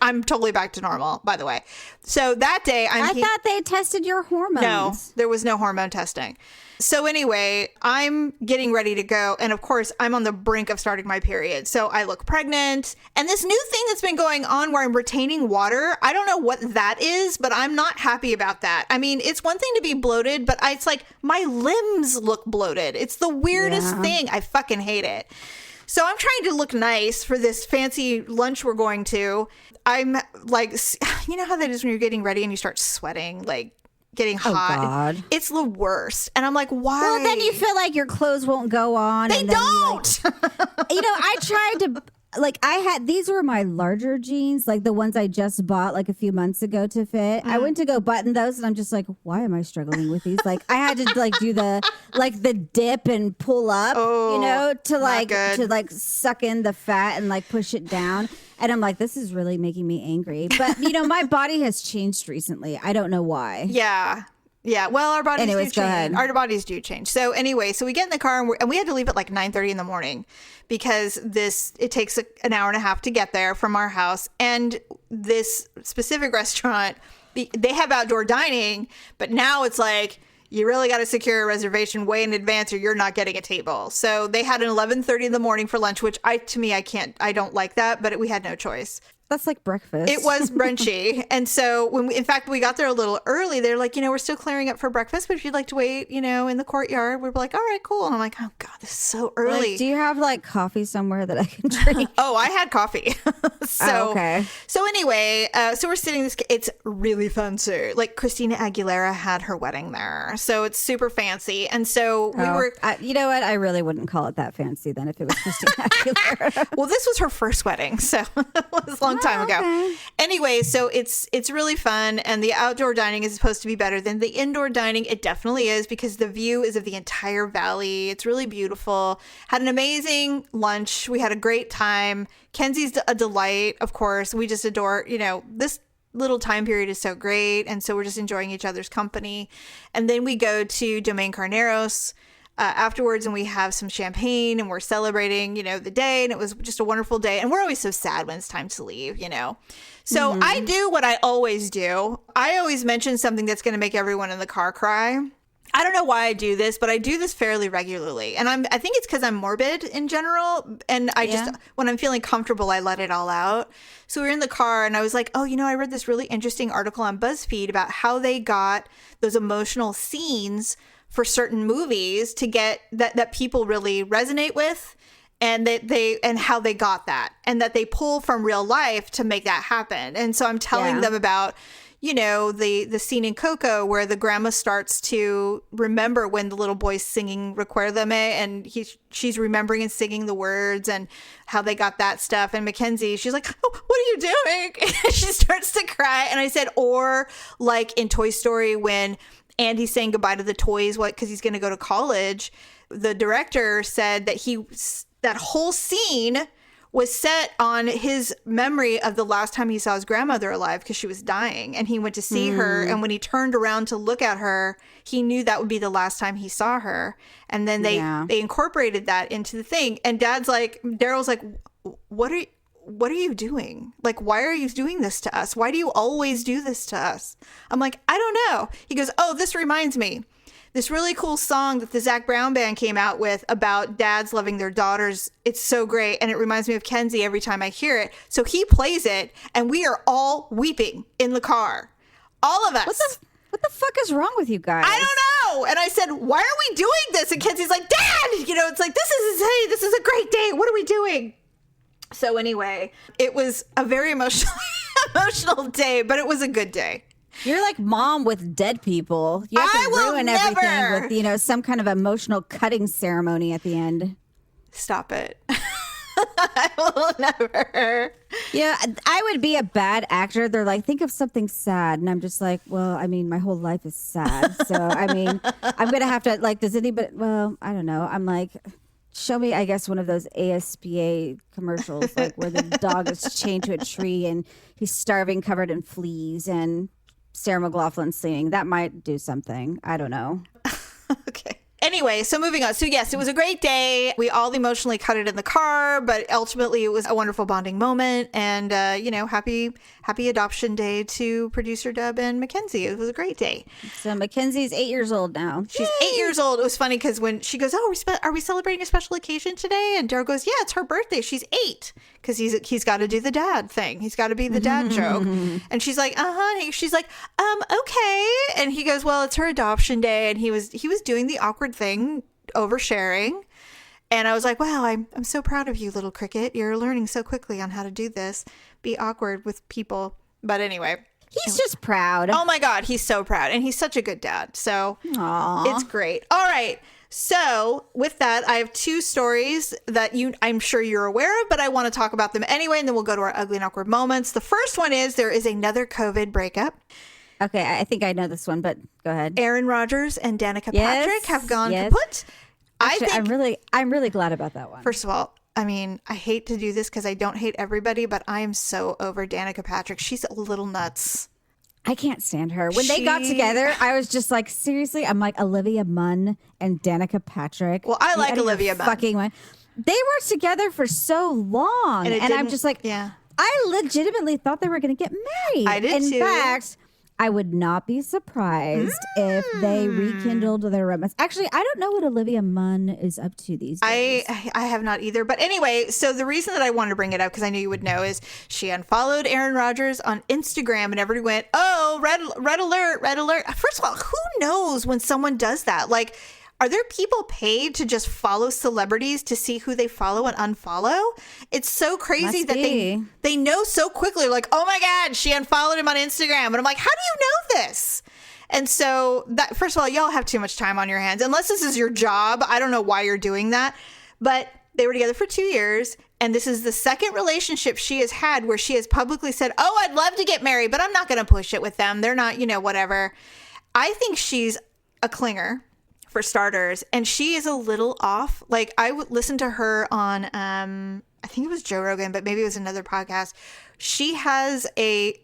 I'm totally back to normal, by the way. So that day I thought they tested your hormones. No, there was no hormone testing. So anyway, I'm getting ready to go. And of course, I'm on the brink of starting my period. So I look pregnant. And this new thing that's been going on where I'm retaining water, I don't know what that is, but I'm not happy about that. I mean, it's one thing to be bloated, but it's like my limbs look bloated. It's the weirdest thing. I fucking hate it. So I'm trying to look nice for this fancy lunch we're going to. I'm like, you know how that is when you're getting ready and you start sweating, like getting hot. Oh, God. It's the worst. And I'm like, why? Well, then you feel like your clothes won't go on. They and then don't. I tried to. These were my larger jeans, like the ones I just bought like a few months ago to fit. I went to go button those and I'm just like, why am I struggling with these? Like I had to do the dip and pull up, to suck in the fat and push it down. And I'm like, this is really making me angry. But my body has changed recently. I don't know why. Yeah. Yeah, well, our bodies do change. Our bodies do change. So anyway, we get in the car and we had to leave at 9:30 in the morning because it takes an hour and a half to get there from our house. And this specific restaurant, they have outdoor dining, but now it's like you really got to secure a reservation way in advance or you're not getting a table. So they had an 11:30 in the morning for lunch, which I don't like that, but we had no choice. That's like breakfast. It was brunchy. And so in fact, we got there a little early. They're like, we're still clearing up for breakfast, but if you'd like to wait, in the courtyard, we're like, all right, cool. And I'm like, oh God, this is so early. Do you have coffee somewhere that I can drink? Oh, I had coffee. Okay. So anyway, so we're sitting it's really fancy. Like Christina Aguilera had her wedding there. So it's super fancy. And so we were. You know what? I really wouldn't call it that fancy then if it was Christina Aguilera. Well, this was her first wedding. So it was a long time ago. Okay. Anyway, so it's really fun, and the outdoor dining is supposed to be better than the indoor dining. It definitely is because the view is of the entire valley. It's really beautiful. Had an amazing lunch. We had a great time. Kenzie's a delight, of course. We just adore, this little time period is so great, and so we're just enjoying each other's company. And then we go to Domaine Carneros afterwards, and we have some champagne and we're celebrating, the day. And it was just a wonderful day. And we're always so sad when it's time to leave, So I do what I always do. I always mention something that's going to make everyone in the car cry. I don't know why I do this, but I do this fairly regularly. And I think it's because I'm morbid in general. And when I'm feeling comfortable, I let it all out. So we were in the car and I was like, I read this really interesting article on BuzzFeed about how they got those emotional scenes for certain movies to get that people really resonate with, and and how they got that, and that they pull from real life to make that happen. And so I'm telling them about, the scene in Coco where the grandma starts to remember when the little boy's singing Recuérdame, and she's remembering and singing the words and how they got that stuff. And Mackenzie, she's like, oh, what are you doing? She starts to cry. And I said, or like in Toy Story when Andy's saying goodbye to the toys, because he's going to go to college. The director said that that whole scene was set on his memory of the last time he saw his grandmother alive because she was dying, and he went to see her. And when he turned around to look at her, he knew that would be the last time he saw her. And then they incorporated that into the thing. And Daryl's like, what are you doing? Like, why are you doing this to us? Why do you always do this to us? I'm like, I don't know. He goes, oh, this reminds me. This really cool song that the Zac Brown Band came out with about dads loving their daughters. It's so great. And it reminds me of Kenzie every time I hear it. So he plays it and we are all weeping in the car. All of us. What the fuck is wrong with you guys? I don't know. And I said, why are we doing this? And Kenzie's like, Dad, you know, it's like, this is insane. This is a great day. What are we doing? So anyway, it was a very emotional day, but it was a good day. You're like mom with dead people. You have to ruin everything with, you know, some kind of emotional cutting ceremony at the end. Stop it. I will never. Yeah, I would be a bad actor. They're like, think of something sad. And I'm just like, well, I mean, my whole life is sad. So, I mean, I'm going to have to, like, does anybody, well, I don't know. I'm like, show me, I guess, one of those ASPA commercials, like where the dog is chained to a tree and he's starving, covered in fleas, and Sarah McLachlan singing. That might do something. I don't know. Okay. Anyway, so moving on. So yes, it was a great day. We all emotionally cut it in the car, but ultimately it was a wonderful bonding moment. And, happy adoption day to producer Deb and Mackenzie. It was a great day. So Mackenzie's 8 years old now. She's 8 years old. It was funny because when she goes, oh, are we celebrating a special occasion today? And Daryl goes, yeah, it's her birthday. She's 8 because he's got to do the dad thing. He's got to be the dad joke. And she's like, uh-huh. She's like, okay. And he goes, well, it's her adoption day. And he was doing the awkward thing, oversharing. And I was like, wow, I'm so proud of you, little cricket. You're learning so quickly on how to do this. Be awkward with people. But anyway. He's just proud. Oh my God, he's so proud. And he's such a good dad. So Aww. It's great. All right. So with that, I have 2 stories that I'm sure you're aware of, but I want to talk about them anyway. And then we'll go to our ugly and awkward moments. The first one is there is another COVID breakup. Okay, I think I know this one, but go ahead. Aaron Rodgers and Danica Yes, Patrick have gone yes. kaput. Actually, I think, I'm really glad about that one. first of all, I mean, I hate to do this because I don't hate everybody, but I am so over Danica Patrick. She's a little nuts. I can't stand her. When they got together, I was just like, seriously? I'm like, Olivia Munn and Danica Patrick. Well, I Get like out of your Olivia Munn. fucking mind. They were together for so long. And it And I'm didn't- just like, yeah. I legitimately thought they were going to get married. I did In too. fact, I would not be surprised if they rekindled their romance. Actually, I don't know what Olivia Munn is up to these days. I have not either. But anyway, so the reason that I wanted to bring it up, because I knew you would know, is she unfollowed Aaron Rodgers on Instagram and everybody went, oh, red alert, red alert. First of all, who knows when someone does that? Like, are there people paid to just follow celebrities to see who they follow and unfollow? It's so crazy Must that be. they know so quickly, like, oh my God, she unfollowed him on Instagram. And I'm like, how do you know this? And so that, first of all, y'all have too much time on your hands. Unless this is your job, I don't know why you're doing that. But they were together for 2 years. And this is the second relationship she has had where she has publicly said, oh, I'd love to get married, but I'm not going to push it with them. They're not, whatever. I think she's a clinger, for starters. And she is a little off. Like, I would listen to her on, I think it was Joe Rogan, but maybe it was another podcast. She has a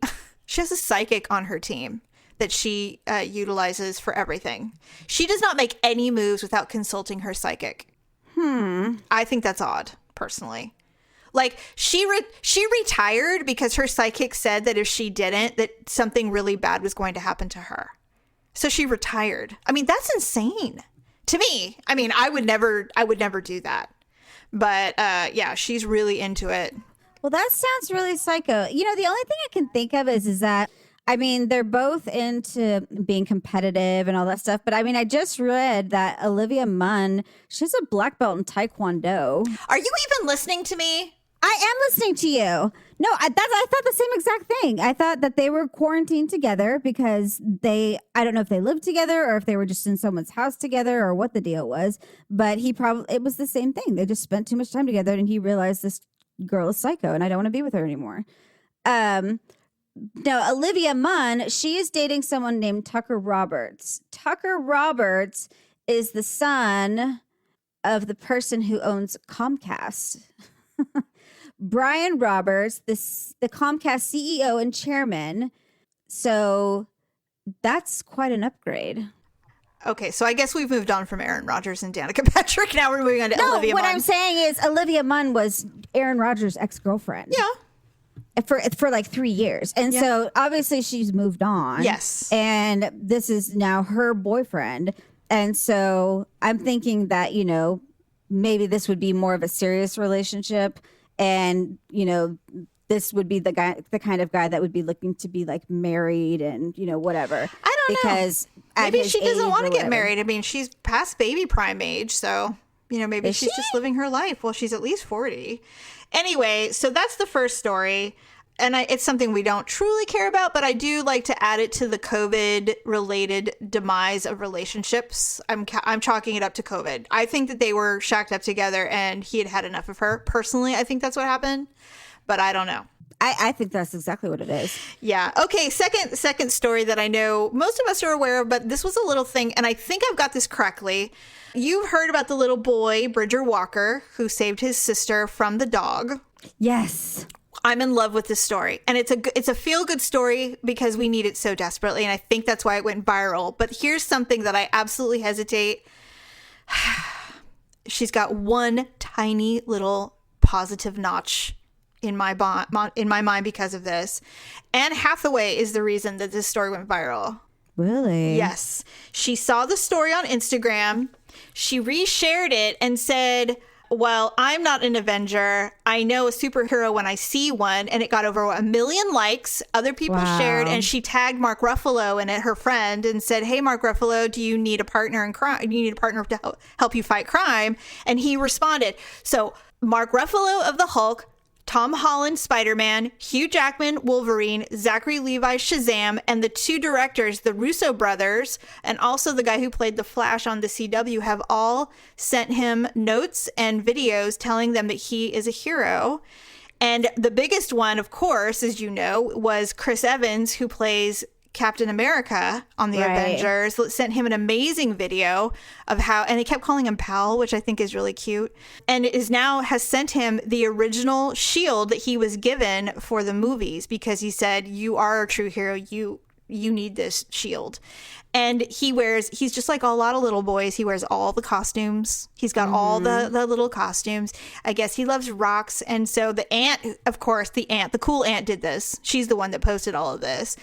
psychic on her team that she utilizes for everything. She does not make any moves without consulting her psychic. I think that's odd, personally. Like, she retired because her psychic said that if she didn't, that something really bad was going to happen to her. So she retired. I mean, that's insane to me. I mean, I would never do that. But yeah, she's really into it. Well, that sounds really psycho. The only thing I can think of is that, I mean, they're both into being competitive and all that stuff. But I mean, I just read that Olivia Munn, she's a black belt in Taekwondo. Are you even listening to me? I am listening to you. No, I thought the same exact thing. I thought that they were quarantined together because I don't know if they lived together or if they were just in someone's house together or what the deal was. But it was the same thing. They just spent too much time together and he realized this girl is psycho and I don't want to be with her anymore. No, Olivia Munn, she is dating someone named Tucker Roberts. Tucker Roberts is the son of the person who owns Comcast. Brian Roberts, the Comcast CEO and chairman. So that's quite an upgrade. Okay, so I guess we've moved on from Aaron Rodgers and Danica Patrick. Now we're moving on to Olivia what Munn. I'm saying is Olivia Munn was Aaron Rodgers' ex-girlfriend. Yeah. For like 3 years. And so obviously she's moved on. Yes. And this is now her boyfriend. And so I'm thinking that, you know, maybe this would be more of a serious relationship. And, you know, this would be the kind of guy that would be looking to be like married and, you know, whatever. I don't know. Because maybe she doesn't want to get married. I mean, she's past baby prime age. So, you know, maybe she's just living her life. Well, she's at least 40. Anyway, so that's the first story. And it's something we don't truly care about, but I do like to add it to the COVID-related demise of relationships. I'm chalking it up to COVID. I think that they were shacked up together and he had enough of her. Personally, I think that's what happened, but I don't know. I think that's exactly what it is. Yeah. Okay. Second story that I know most of us are aware of, but this was a little thing, and I think I've got this correctly. You've heard about the little boy, Bridger Walker, who saved his sister from the dog. Yes. I'm in love with this story, and it's a feel-good story because we need it so desperately, and I think that's why it went viral. But here's something that I absolutely hesitate. She's got one tiny little positive notch in my mind because of this. Anne Hathaway is the reason that this story went viral. Really? Yes. She saw the story on Instagram. She reshared it and said, well, I'm not an Avenger. I know a superhero when I see one, and it got over 1 million likes. Other people shared, and she tagged Mark Ruffalo in it, her friend, and said, hey, Mark Ruffalo, do you need a partner in crime? Do you need a partner to help you fight crime? And he responded. So Mark Ruffalo of the Hulk, Tom Holland, Spider-Man, Hugh Jackman, Wolverine, Zachary Levi, Shazam, and the 2 directors, the Russo brothers, and also the guy who played the Flash on the CW, have all sent him notes and videos telling them that he is a hero. And the biggest one, of course, as you know, was Chris Evans, who plays Captain America on the Avengers, sent him an amazing video of how, and they kept calling him Pal, which I think is really cute, and has sent him the original shield that he was given for the movies, because he said, you are a true hero, you need this shield. And he's just like a lot of little boys, he wears all the costumes. He's got all the little costumes. I guess he loves rocks. And so the aunt, of course, the cool aunt did this. She's the one that posted all of this.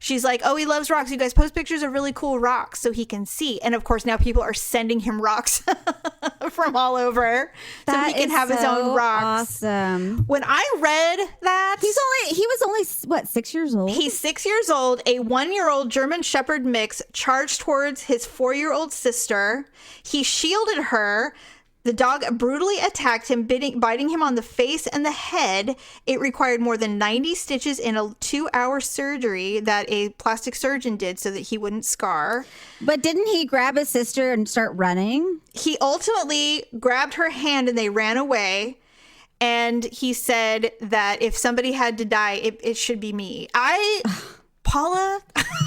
She's like, oh, he loves rocks. You guys post pictures of really cool rocks so he can see. And of course, now people are sending him rocks from all over so he can have his own rocks. Awesome. When I read that, he was only what, 6 years old? He's 6 years old. A 1-year-old German Shepherd mix charged towards his 4-year-old sister. He shielded her. The dog brutally attacked him, biting him on the face and the head. It required more than 90 stitches in a 2-hour surgery that a plastic surgeon did so that he wouldn't scar. But didn't he grab his sister and start running? He ultimately grabbed her hand and they ran away. And he said that if somebody had to die, it should be me. Paula.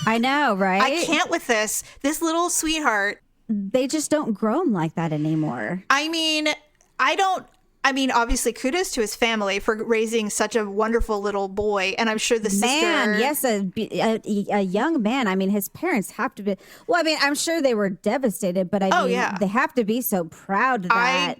I know, right? I can't with this. This little sweetheart. They just don't grow them like that anymore. I mean, obviously, kudos to his family for raising such a wonderful little boy. And I'm sure the sister... Yes, a young man. I mean, his parents have to be... Well, I mean, I'm sure they were devastated, but they have to be so proud that...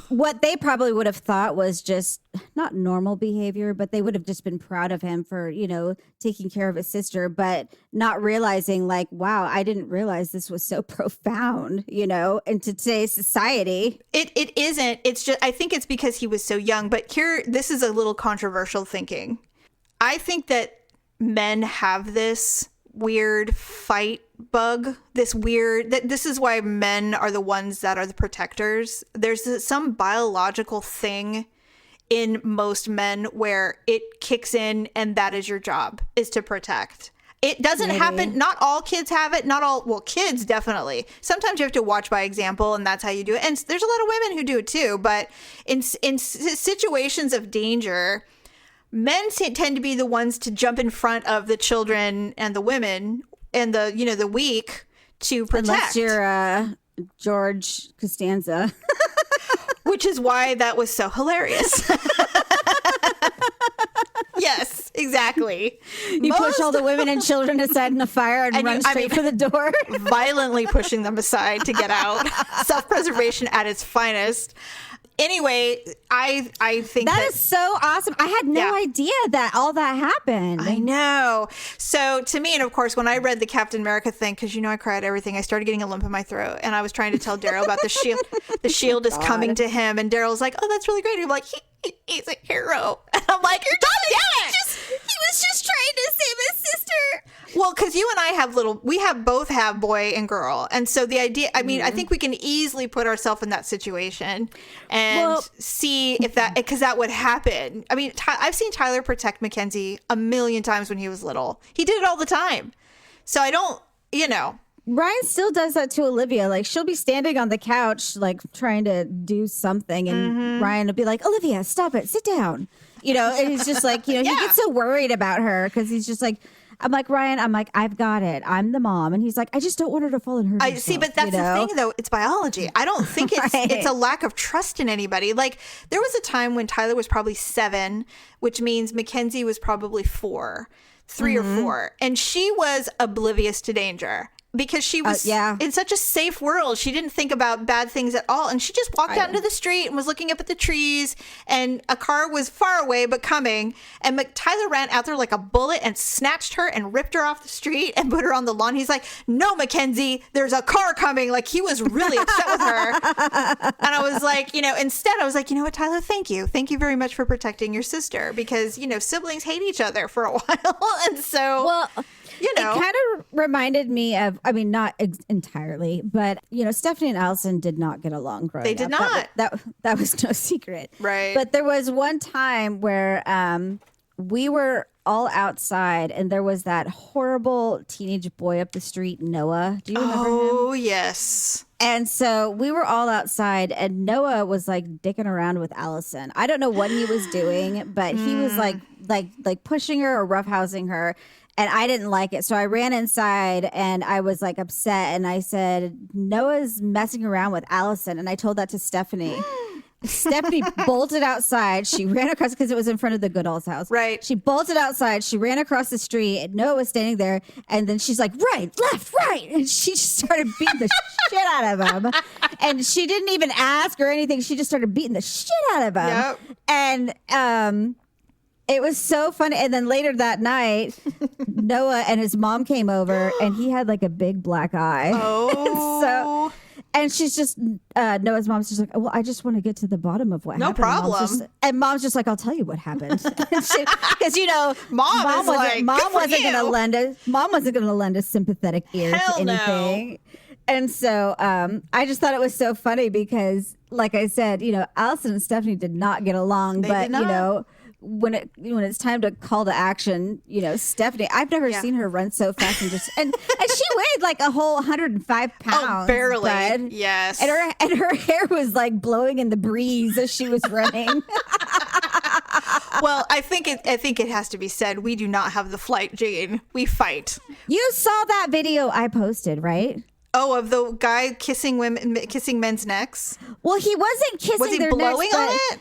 What they probably would have thought was just not normal behavior, but they would have just been proud of him for, you know, taking care of his sister, but not realizing like, wow, I didn't realize this was so profound, you know, in today's society. It isn't. It's just, I think it's because he was so young, but this is a little controversial thinking. I think that men have this weird fight bug, this is why men are the ones that are the protectors. There's some biological thing in most men where it kicks in and that is your job, is to protect. It doesn't happen. Not all kids have it. Kids definitely. Sometimes you have to watch by example, and that's how you do it. And there's a lot of women who do it too. But in situations of danger, men tend to be the ones to jump in front of the children and the women and the weak to protect. Unless you're George Costanza. Which is why that was so hilarious. Yes, exactly. Exactly. You push all the women and children aside in the fire and run straight for the door. Violently pushing them aside to get out. Self-preservation at its finest. Anyway, I think that is so awesome. I had no idea that all that happened. I know. So to me, and of course, when I read the Captain America thing, because I cry at everything, I started getting a lump in my throat, and I was trying to tell Daryl about the shield. The shield is coming to him, and Daryl's like, "Oh, that's really great." And I'm like, he's a hero, and I'm like, "You're done, damn it!" He was just trying to save his sister. Well, because you and I both have boy and girl. And so the idea, I mean, I think we can easily put ourselves in that situation and see if because that would happen. I mean, I've seen Tyler protect Mackenzie a million times when he was little. He did it all the time. So I don't, Ryan still does that to Olivia. Like, she'll be standing on the couch, like, trying to do something. And Ryan will be like, Olivia, stop it. Sit down. And he's just like, he gets so worried about her because he's just like, I'm like, Ryan, I've got it. I'm the mom. And he's like, I just don't want her to fall and hurt herself. See, but that's the thing, though. It's biology. I don't think it's a lack of trust in anybody. Like, there was a time when Tyler was probably 7, which means Mackenzie was probably 3 or 4. And she was oblivious to danger. Because she was in such a safe world. She didn't think about bad things at all. And she just walked out into the street and was looking up at the trees. And a car was far away, but coming. And Tyler ran out there like a bullet and snatched her and ripped her off the street and put her on the lawn. He's like, "No, Mackenzie, there's a car coming." Like, he was really upset with her. And I was like, instead I was like, "You know what, Tyler, thank you. Thank you very much for protecting your sister." Because, siblings hate each other for a while. And so... It kind of reminded me of, I mean, not entirely, but, Stephanie and Allison did not get along growing up. They did not. That was no secret. Right. But there was one time where we were all outside and there was that horrible teenage boy up the street, Noah. Do you remember him? Oh, yes. And so we were all outside and Noah was like dicking around with Allison. I don't know what he was doing, but he was like pushing her or roughhousing her. And I didn't like it. So I ran inside and I was like upset. And I said, Noah's messing around with Allison. And I told that to Stephanie. Stephanie bolted outside. She ran across because it was in front of the Goodall's house. Right. She bolted outside. She ran across the street. And Noah was standing there. And then she's like, right, left, right. And she just started beating the shit out of him. And she didn't even ask or anything. She just started beating the shit out of him. Yep. And it was so funny. And then later that night, Noah and his mom came over and he had like a big black eye. Oh. And she's just, Noah's mom's just like, well, I just want to get to the bottom of what happened. No problem. And mom's just like, I'll tell you what happened. Because, mom wasn't going to lend a sympathetic ear to anything. No. And so I just thought it was so funny because, like I said, Allison and Stephanie did not get along. They did not. When it's time to call to action, Stephanie, I've never seen her run so fast and and she weighed like a whole 105 pounds. Oh, barely. Bud. Yes. And her hair was like blowing in the breeze as she was running. Well, I think it has to be said, we do not have the flight gene. We fight. You saw that video I posted, right? Oh, of the guy kissing men's necks? Well, he wasn't kissing Was he their blowing necks, on it?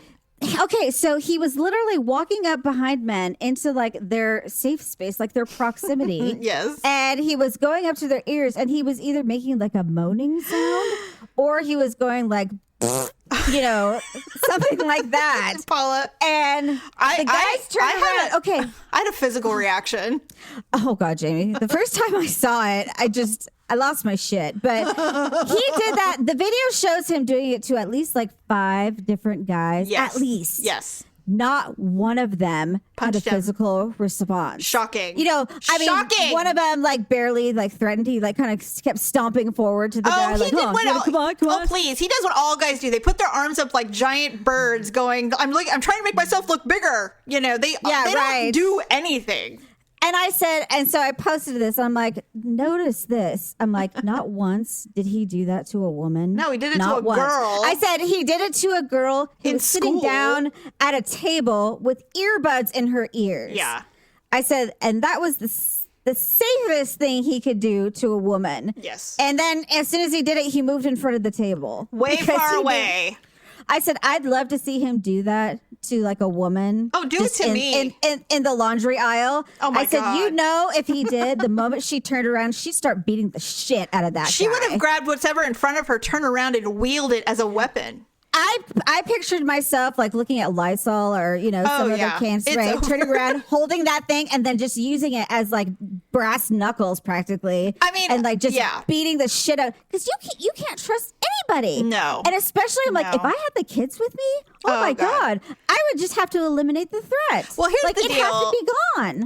Okay, so he was literally walking up behind men into like their safe space, like their proximity. Yes. And he was going up to their ears and he was either making like a moaning sound or he was going like, something like that. Paula. And the guys turned around. Okay. I had a physical reaction. Oh, God, Jamie. The first time I saw it, I lost my shit. But he did that. The video shows him doing it to at least like 5 different guys. Yes. At least. Yes. Not one of them had a physical response. Shocking. Shocking. One of them like barely like threatened. He like kind of kept stomping forward to the guy. He like, did what? come on. Oh, please. He does what all guys do. They put their arms up like giant birds going, I'm trying to make myself look bigger. They don't do anything. And I said, and so I posted this. I'm like, notice this. I'm like, not once did he do that to a woman. No, he did it not to a once. girl. I said he did it to a girl who was sitting down at a table with earbuds in her ears. Yeah. I said, and that was the safest thing he could do to a woman. Yes. And then as soon as he did it, he moved in front of the table. Way far away. I said, I'd love to see him do that to like a woman. Oh, do it to me. In the laundry aisle. Oh my I said, God. you know, if he did, the moment she turned around, she'd start beating the shit out of that She guy. would have grabbed whatever in front of her, turned around, and wielded it as a weapon. I pictured myself like looking at Lysol or, you know, some yeah. other can It's spray, over. turning around, holding that thing, and then just using it as like brass knuckles practically. I mean, and like just yeah. beating the shit out. Because you can't trust anybody. No. And especially, I'm like, No. if I had the kids with me, oh my God, I would just have to eliminate the threat. Well, here's like, the it deal. has to be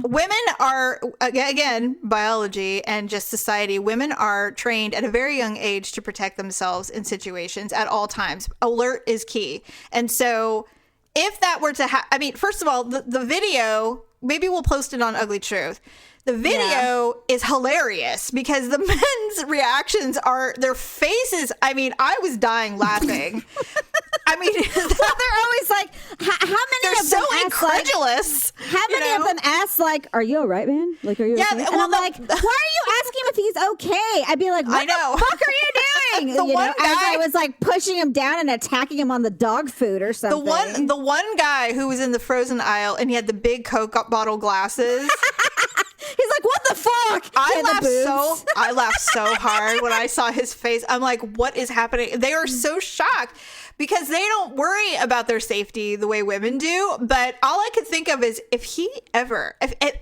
gone. Women are, again, biology and just society, women are trained at a very young age to protect themselves in situations at all times. Alert is key. And so if that were to happen, I mean, first of all, the video, maybe we'll post it on Ugly Truth. The video is hilarious because the men's reactions are, their faces, I mean, I was dying laughing. I mean, Well, they're always like, how many they're of so them ask, like, incredulous. how many of them ask, like, are you all right, man? Like, are you Yeah, okay? And well, I'm like, why are you asking if he's okay? I'd be like, what I know. the fuck are you doing? The You one know, as guy- I was like pushing him down and attacking him on the dog food or something. The one guy who was in the frozen aisle and he had the big Coke bottle glasses. He's like, what the fuck? He I had the boobs. laughed so hard when I saw his face. I'm like, what is happening? They are so shocked because they don't worry about their safety the way women do. But all I could think of is if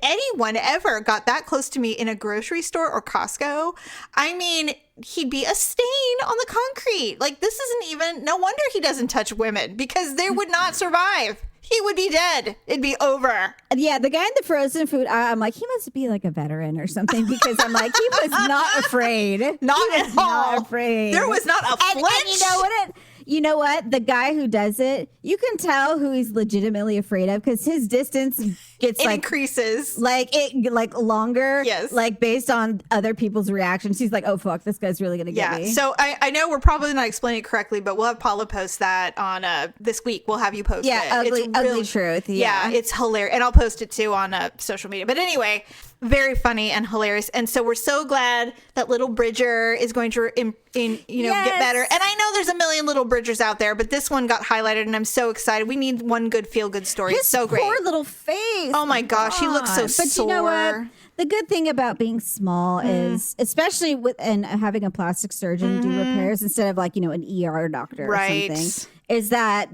anyone ever got that close to me in a grocery store or Costco, I mean, he'd be a stain on the concrete. Like, this isn't even, no wonder he doesn't touch women because they would not survive. He would be dead. It'd be over. Yeah, the guy in the frozen food, I'm like, he must be like a veteran or something because I'm like, he was not afraid. Not He at was not all. afraid. There was not a And flinch. you know what? The guy who does it, you can tell who he's legitimately afraid of because his distance gets It like increases. longer. Yes. Like based on other people's reactions. He's like, oh fuck, this guy's really gonna get me. So I know we're probably not explaining it correctly, but we'll have Paula post that on this week. We'll have you post Yeah, it. It's Ugly Truth, yeah. it's hilarious. And I'll post it too on social media. But anyway, very funny and hilarious. And so we're so glad that little Bridger is going to get better. And I know there's a million little Bridgers out there, but this one got highlighted and I'm so excited. We need one good feel good story. His It's so great. poor little face. Oh my gosh, he looks so But sore. you know what? The good thing about being small is, especially with and having a plastic surgeon do repairs instead of like, you know, an ER doctor Right. or something, is that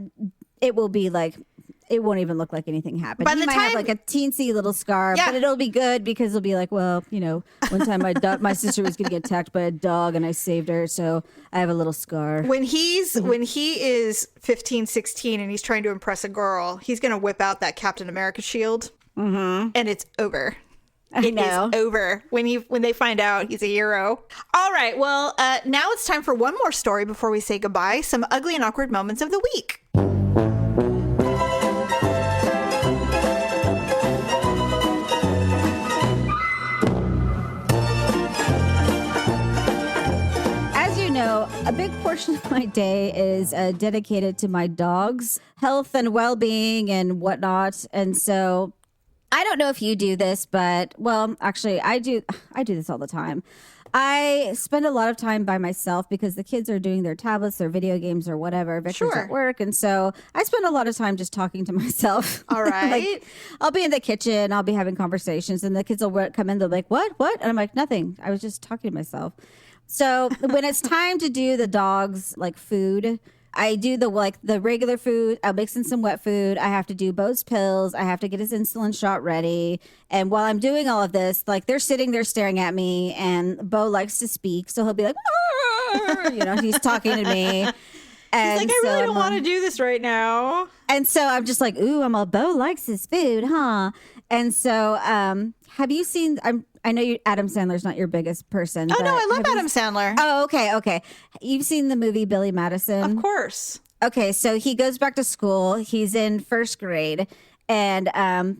it will be like, it won't even look like anything happened. By He the might have time- like a teensy little scar, Yeah. but it'll be good because it'll be like, well, you know, one time my sister was going to get attacked by a dog and I saved her, so I have a little scar. When he is 15, 16 and he's trying to impress a girl, he's going to whip out that Captain America shield. And it's over. It know. is over when they find out he's a hero. All right. Well, now it's time for one more story before we say goodbye. Some ugly and awkward moments of the week. As you know, a big portion of my day is dedicated to my dog's health and well-being and whatnot. And so I don't know if you do this, but well, actually I do this all the time. I spend a lot of time by myself because the kids are doing their tablets, their video games or whatever. Victor's Sure. at work. And so I spend a lot of time just talking to myself. All right. Like, I'll be in the kitchen, I'll be having conversations and the kids will come in, they'll be like, what? And I'm like, nothing. I was just talking to myself. So when it's time to do the dog's like food, I do the regular food. I'll mix in some wet food. I have to do Bo's pills. I have to get his insulin shot ready. And while I'm doing all of this, like they're sitting there staring at me, and Bo likes to speak, so he'll be like, "Arr!" you know, he's talking to me. And He's like, I really so don't want to do this right now. And so I'm just like, ooh, I'm all, Bo likes his food, huh? And so, have you seen? I know Adam Sandler's not your biggest person. Oh, but no, I love have you- Adam Sandler. Oh, okay. You've seen the movie Billy Madison? Of course. Okay, so he goes back to school. He's in first grade. And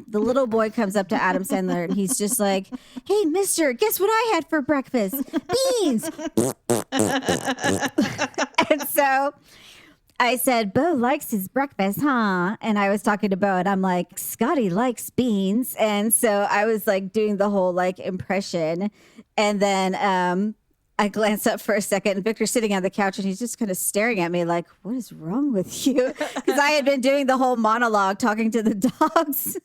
the little boy comes up to Adam Sandler and he's just like, hey, mister, guess what I had for breakfast? Beans. And so I said, Bo likes his breakfast, huh? And I was talking to Bo and I'm like, Scotty likes beans. And so I was like doing the whole like impression. And then I glance up for a second, and Victor's sitting on the couch, and he's just kind of staring at me like, what is wrong with you? Because I had been doing the whole monologue talking to the dogs.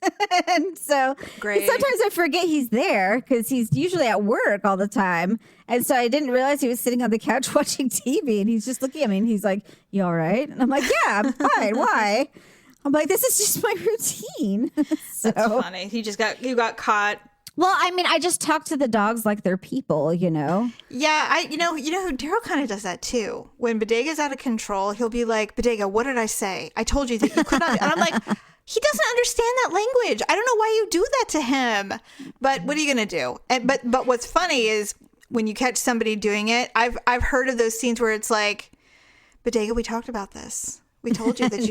And so Great. sometimes I forget he's there because he's usually at work all the time. And so I didn't realize he was sitting on the couch watching TV, and he's just looking at me, and he's like, you all right? And I'm like, yeah, I'm fine. Why? I'm like, this is just my routine. So That's funny. You got caught. well, I mean, I just talk to the dogs like they're people, you know? Yeah, you know, Daryl kind of does that too. When Bodega's out of control, he'll be like, Bodega, what did I say? I told you that you could not. And I'm like, he doesn't understand that language. I don't know why you do that to him. But what are you going to do? But what's funny is when you catch somebody doing it, I've heard of those scenes where it's like, Bodega, we talked about this. We told you that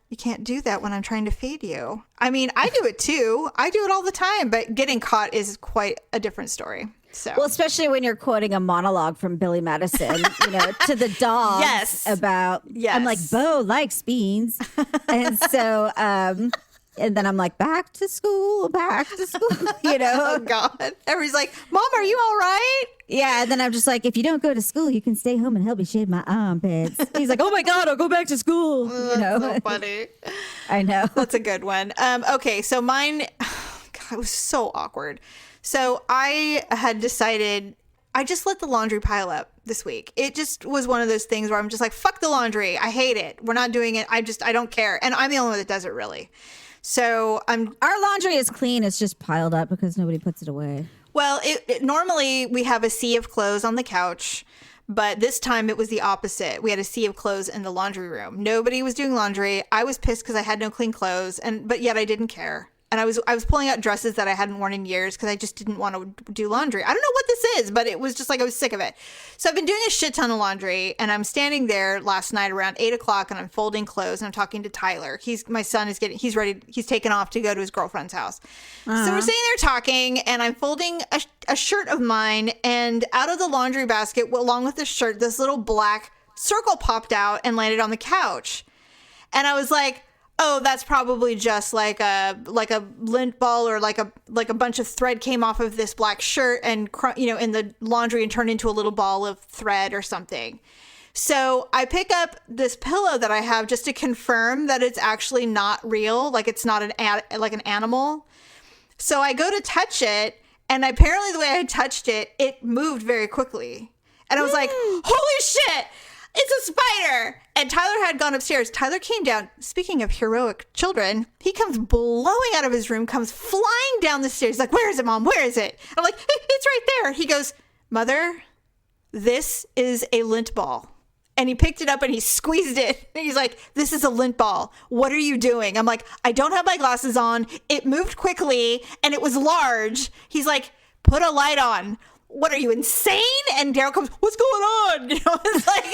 you can't do that when I'm trying to feed you. I mean, I do it too. I do it all the time, but getting caught is quite a different story. So, Well, especially when you're quoting a monologue from Billy Madison, you know, to the dogs Yes. about, Yes. I'm like, Bo likes beans. And so, and then I'm like, back to school, you know? oh God, everybody's like, Mom, are you all right? Yeah, and then I'm just like, if you don't go to school, you can stay home and help me shave my armpits. He's like, oh my God, I'll go back to school. You know? So funny. I know. That's a good one. Okay, so mine, God, it was so awkward. So I had decided, I just let the laundry pile up this week. It just was one of those things where I'm just like, fuck the laundry. I hate it. We're not doing it. I don't care. And I'm the only one that does it really. So Our laundry is clean. It's just piled up because nobody puts it away. well, normally we have a sea of clothes on the couch, but this time it was the opposite. We had a sea of clothes in the laundry room. Nobody was doing laundry. I was pissed because I had no clean clothes, but yet I didn't care. And I was pulling out dresses that I hadn't worn in years because I just didn't want to do laundry. I don't know what this is, but it was just like I was sick of it. So I've been doing a shit ton of laundry, and I'm standing there last night around 8 o'clock, and I'm folding clothes, and I'm talking to Tyler. My son is he's ready. He's taken off to go to his girlfriend's house. So we're sitting there talking, and I'm folding a shirt of mine, and out of the laundry basket, along with the shirt, this little black circle popped out and landed on the couch. And I was like, oh, that's probably just like a lint ball or like a bunch of thread came off of this black shirt and in the laundry and turned into a little ball of thread or something. So I pick up this pillow that I have just to confirm that it's actually not real, like it's not like an animal. So I go to touch it, and apparently the way I touched it, it moved very quickly. And I was like, holy shit! It's a spider! And Tyler had gone upstairs. Tyler came down. Speaking of heroic children, he comes blowing out of his room, comes flying down the stairs. He's like, where is it, Mom? Where is it? I'm like, it's right there. He goes, Mother, this is a lint ball. And he picked it up and he squeezed it. And he's like, this is a lint ball. What are you doing? I'm like, I don't have my glasses on. It moved quickly and it was large. He's like, put a light on. What are you, insane? And Daryl comes, what's going on? You know, it's like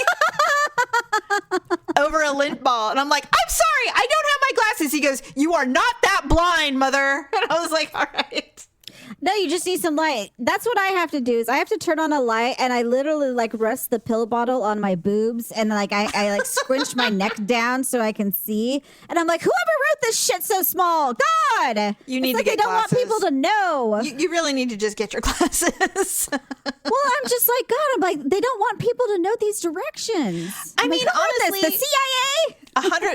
over a lint ball. And I'm like, I'm sorry, I don't have my glasses. He goes, you are not that blind, Mother. And I was like, all right. No, you just need some light. That's what I have to do is I have to turn on a light, and I literally like rest the pill bottle on my boobs, and like I like scrunch my neck down so I can see. And I'm like, whoever wrote this shit so small? God, You need it's to like get they don't glasses. want people to know. You really need to just get your glasses. Well, I'm just like, God, I'm like, they don't want people to know these directions. I I'm mean, like, who is this? honestly, The CIA?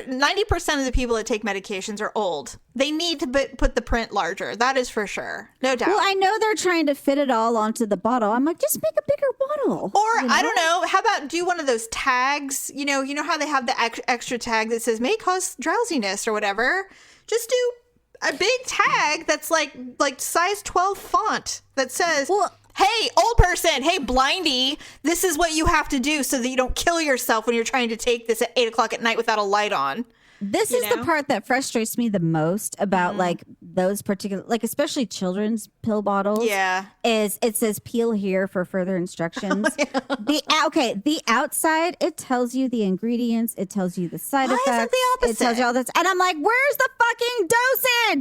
90% of the people that take medications are old. They need to put the print larger. That is for sure. No doubt. Well, I know they're trying to fit it all onto the bottle. I'm like, just make a bigger bottle. Or you know? I don't know. How about do one of those tags? You know how they have the extra tag that says may cause drowsiness or whatever. Just do a big tag that's like size 12 font that says, Well, hey, old person, hey, blindy, this is what you have to do so that you don't kill yourself when you're trying to take this at 8 o'clock at night without a light on. This is the part that frustrates me the most about like those particular, like especially children's pill bottles. Yeah. Is it says peel here for further instructions. The outside, it tells you the ingredients. It tells you the side Why is effects. it the opposite? It tells you all this. And I'm like, where's the fucking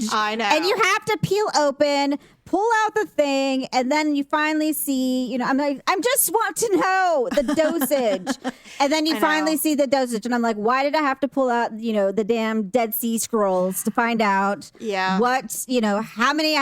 dosage? I know. And you have to peel open, pull out the thing, and then you finally see, I'm like, I just want to know the dosage. And then you finally see the dosage. And I'm like, why did I have to pull out, the damn Dead Sea Scrolls to find out what, how many,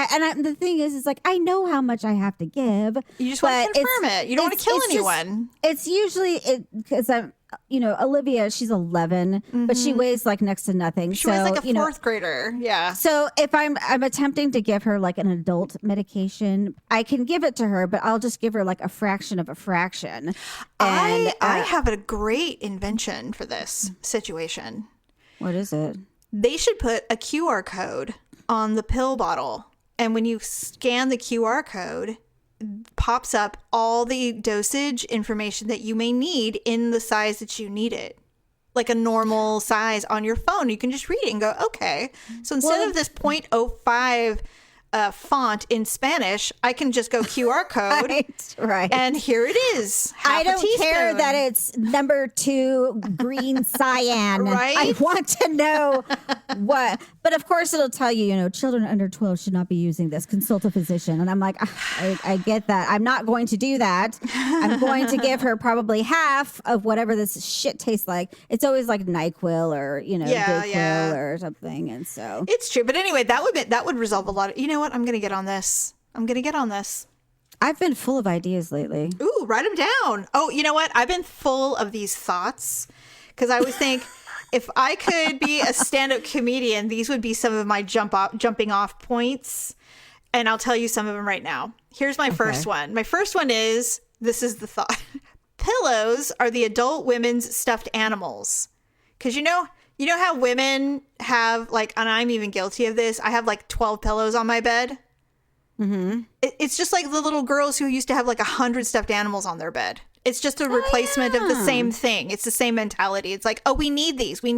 the thing is like, I know how much I have to give. You just want to confirm it. You don't want to kill anyone. It's usually, because I'm, Olivia, she's 11, but she weighs like next to nothing. She weighs like a fourth grader. Yeah. So if I'm attempting to give her like an adult medication, I can give it to her, but I'll just give her like a fraction of a fraction. And I have a great invention for this situation. What is it? They should put a QR code on the pill bottle. And when you scan the QR code, pops up all the dosage information that you may need in the size that you need it. Like a normal size on your phone. You can just read it and go, okay. So instead of this 0.05 font in Spanish, I can just go QR code. Right. And here it is. I don't care that it's number 2 green cyan. Right. I want to know what. But of course, it'll tell you, children under 12 should not be using this. Consult a physician. And I'm like, I get that. I'm not going to do that. I'm going to give her probably half of whatever this shit tastes like. It's always like NyQuil or, Dayquil or something. And so it's true. But anyway, that would resolve a lot of, what? I'm going to get on this. I've been full of ideas lately. Ooh, write them down. Oh, you know what? I've been full of these thoughts because I always think if I could be a stand-up comedian, these would be some of my jumping off points. And I'll tell you some of them right now. Here's my first one. My first one is, this is the thought. Pillows are the adult women's stuffed animals. Because you know how women have and I'm even guilty of this. I have 12 pillows on my bed. Mm-hmm. It's just like the little girls who used to have 100 stuffed animals on their bed. It's just a replacement of the same thing. It's the same mentality. It's like, oh, we need these. We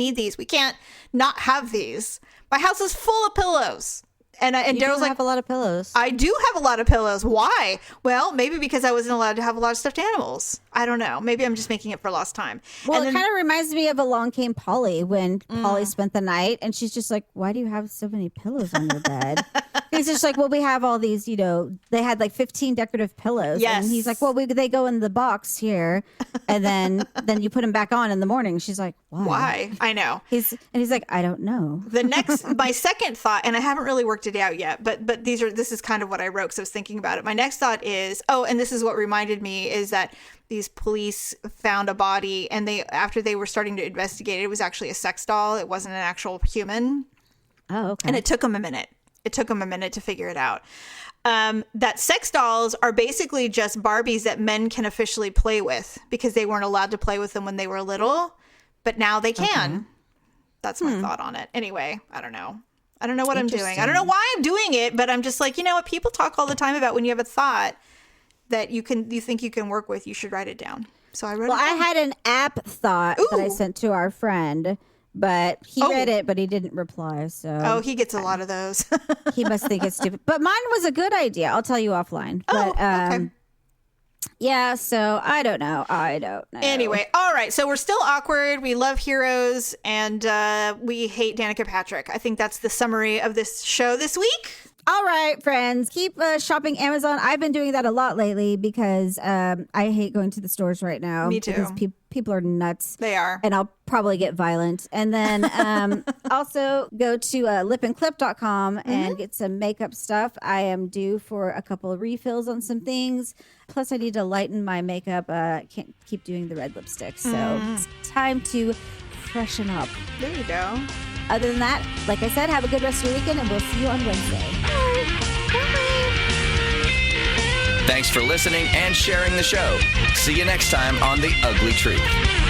can't not have these. My house is full of pillows. And Daryl's like, have a lot of pillows. I do have a lot of pillows. Why? Well, maybe because I wasn't allowed to have a lot of stuffed animals. I don't know. Maybe I'm just making it for lost time. Well, it kind of reminds me of Along Came Polly when Polly spent the night and she's just like, why do you have so many pillows on your bed? He's just like, well, we have all these, they had 15 decorative pillows. Yes. And he's like, well, they go in the box here. And then you put them back on in the morning. She's like, why? Why? I know. He's like, I don't know. My second thought, and I haven't really worked it out yet, but this is kind of what I wrote because I was thinking about it. My next thought is, and this is what reminded me, is that these police found a body and after they were starting to investigate, it was actually a sex doll. It wasn't an actual human. Oh, okay. And it took them a minute. To figure it out. That sex dolls are basically just Barbies that men can officially play with because they weren't allowed to play with them when they were little, but now they can. Okay. That's my thought on it. Anyway, I don't know what I'm doing. I don't know why I'm doing it, but I'm just like, what people talk all the time about when you have a thought that you think you can work with, you should write it down. So I wrote it down. I had an app thought that I sent to our friend. But he read it, but he didn't reply. So he gets a lot of those. He must think it's stupid. But mine was a good idea. I'll tell you offline. But, okay. Yeah, so I don't know. Anyway, all right. So we're still awkward. We love heroes, and we hate Danica Patrick. I think that's the summary of this show this week. All right, friends, keep shopping Amazon. I've been doing that a lot lately because I hate going to the stores right now. Me too. Because people are nuts. They are. And I'll probably get violent. And then also go to lipandclip.com and get some makeup stuff. I am due for a couple of refills on some things. Plus, I need to lighten my makeup. Can't keep doing the red lipstick. So it's time to freshen up. There you go. Other than that, like I said, have a good rest of your weekend, and we'll see you on Wednesday. Bye. Thanks for listening and sharing the show. See you next time on The Ugly Truth.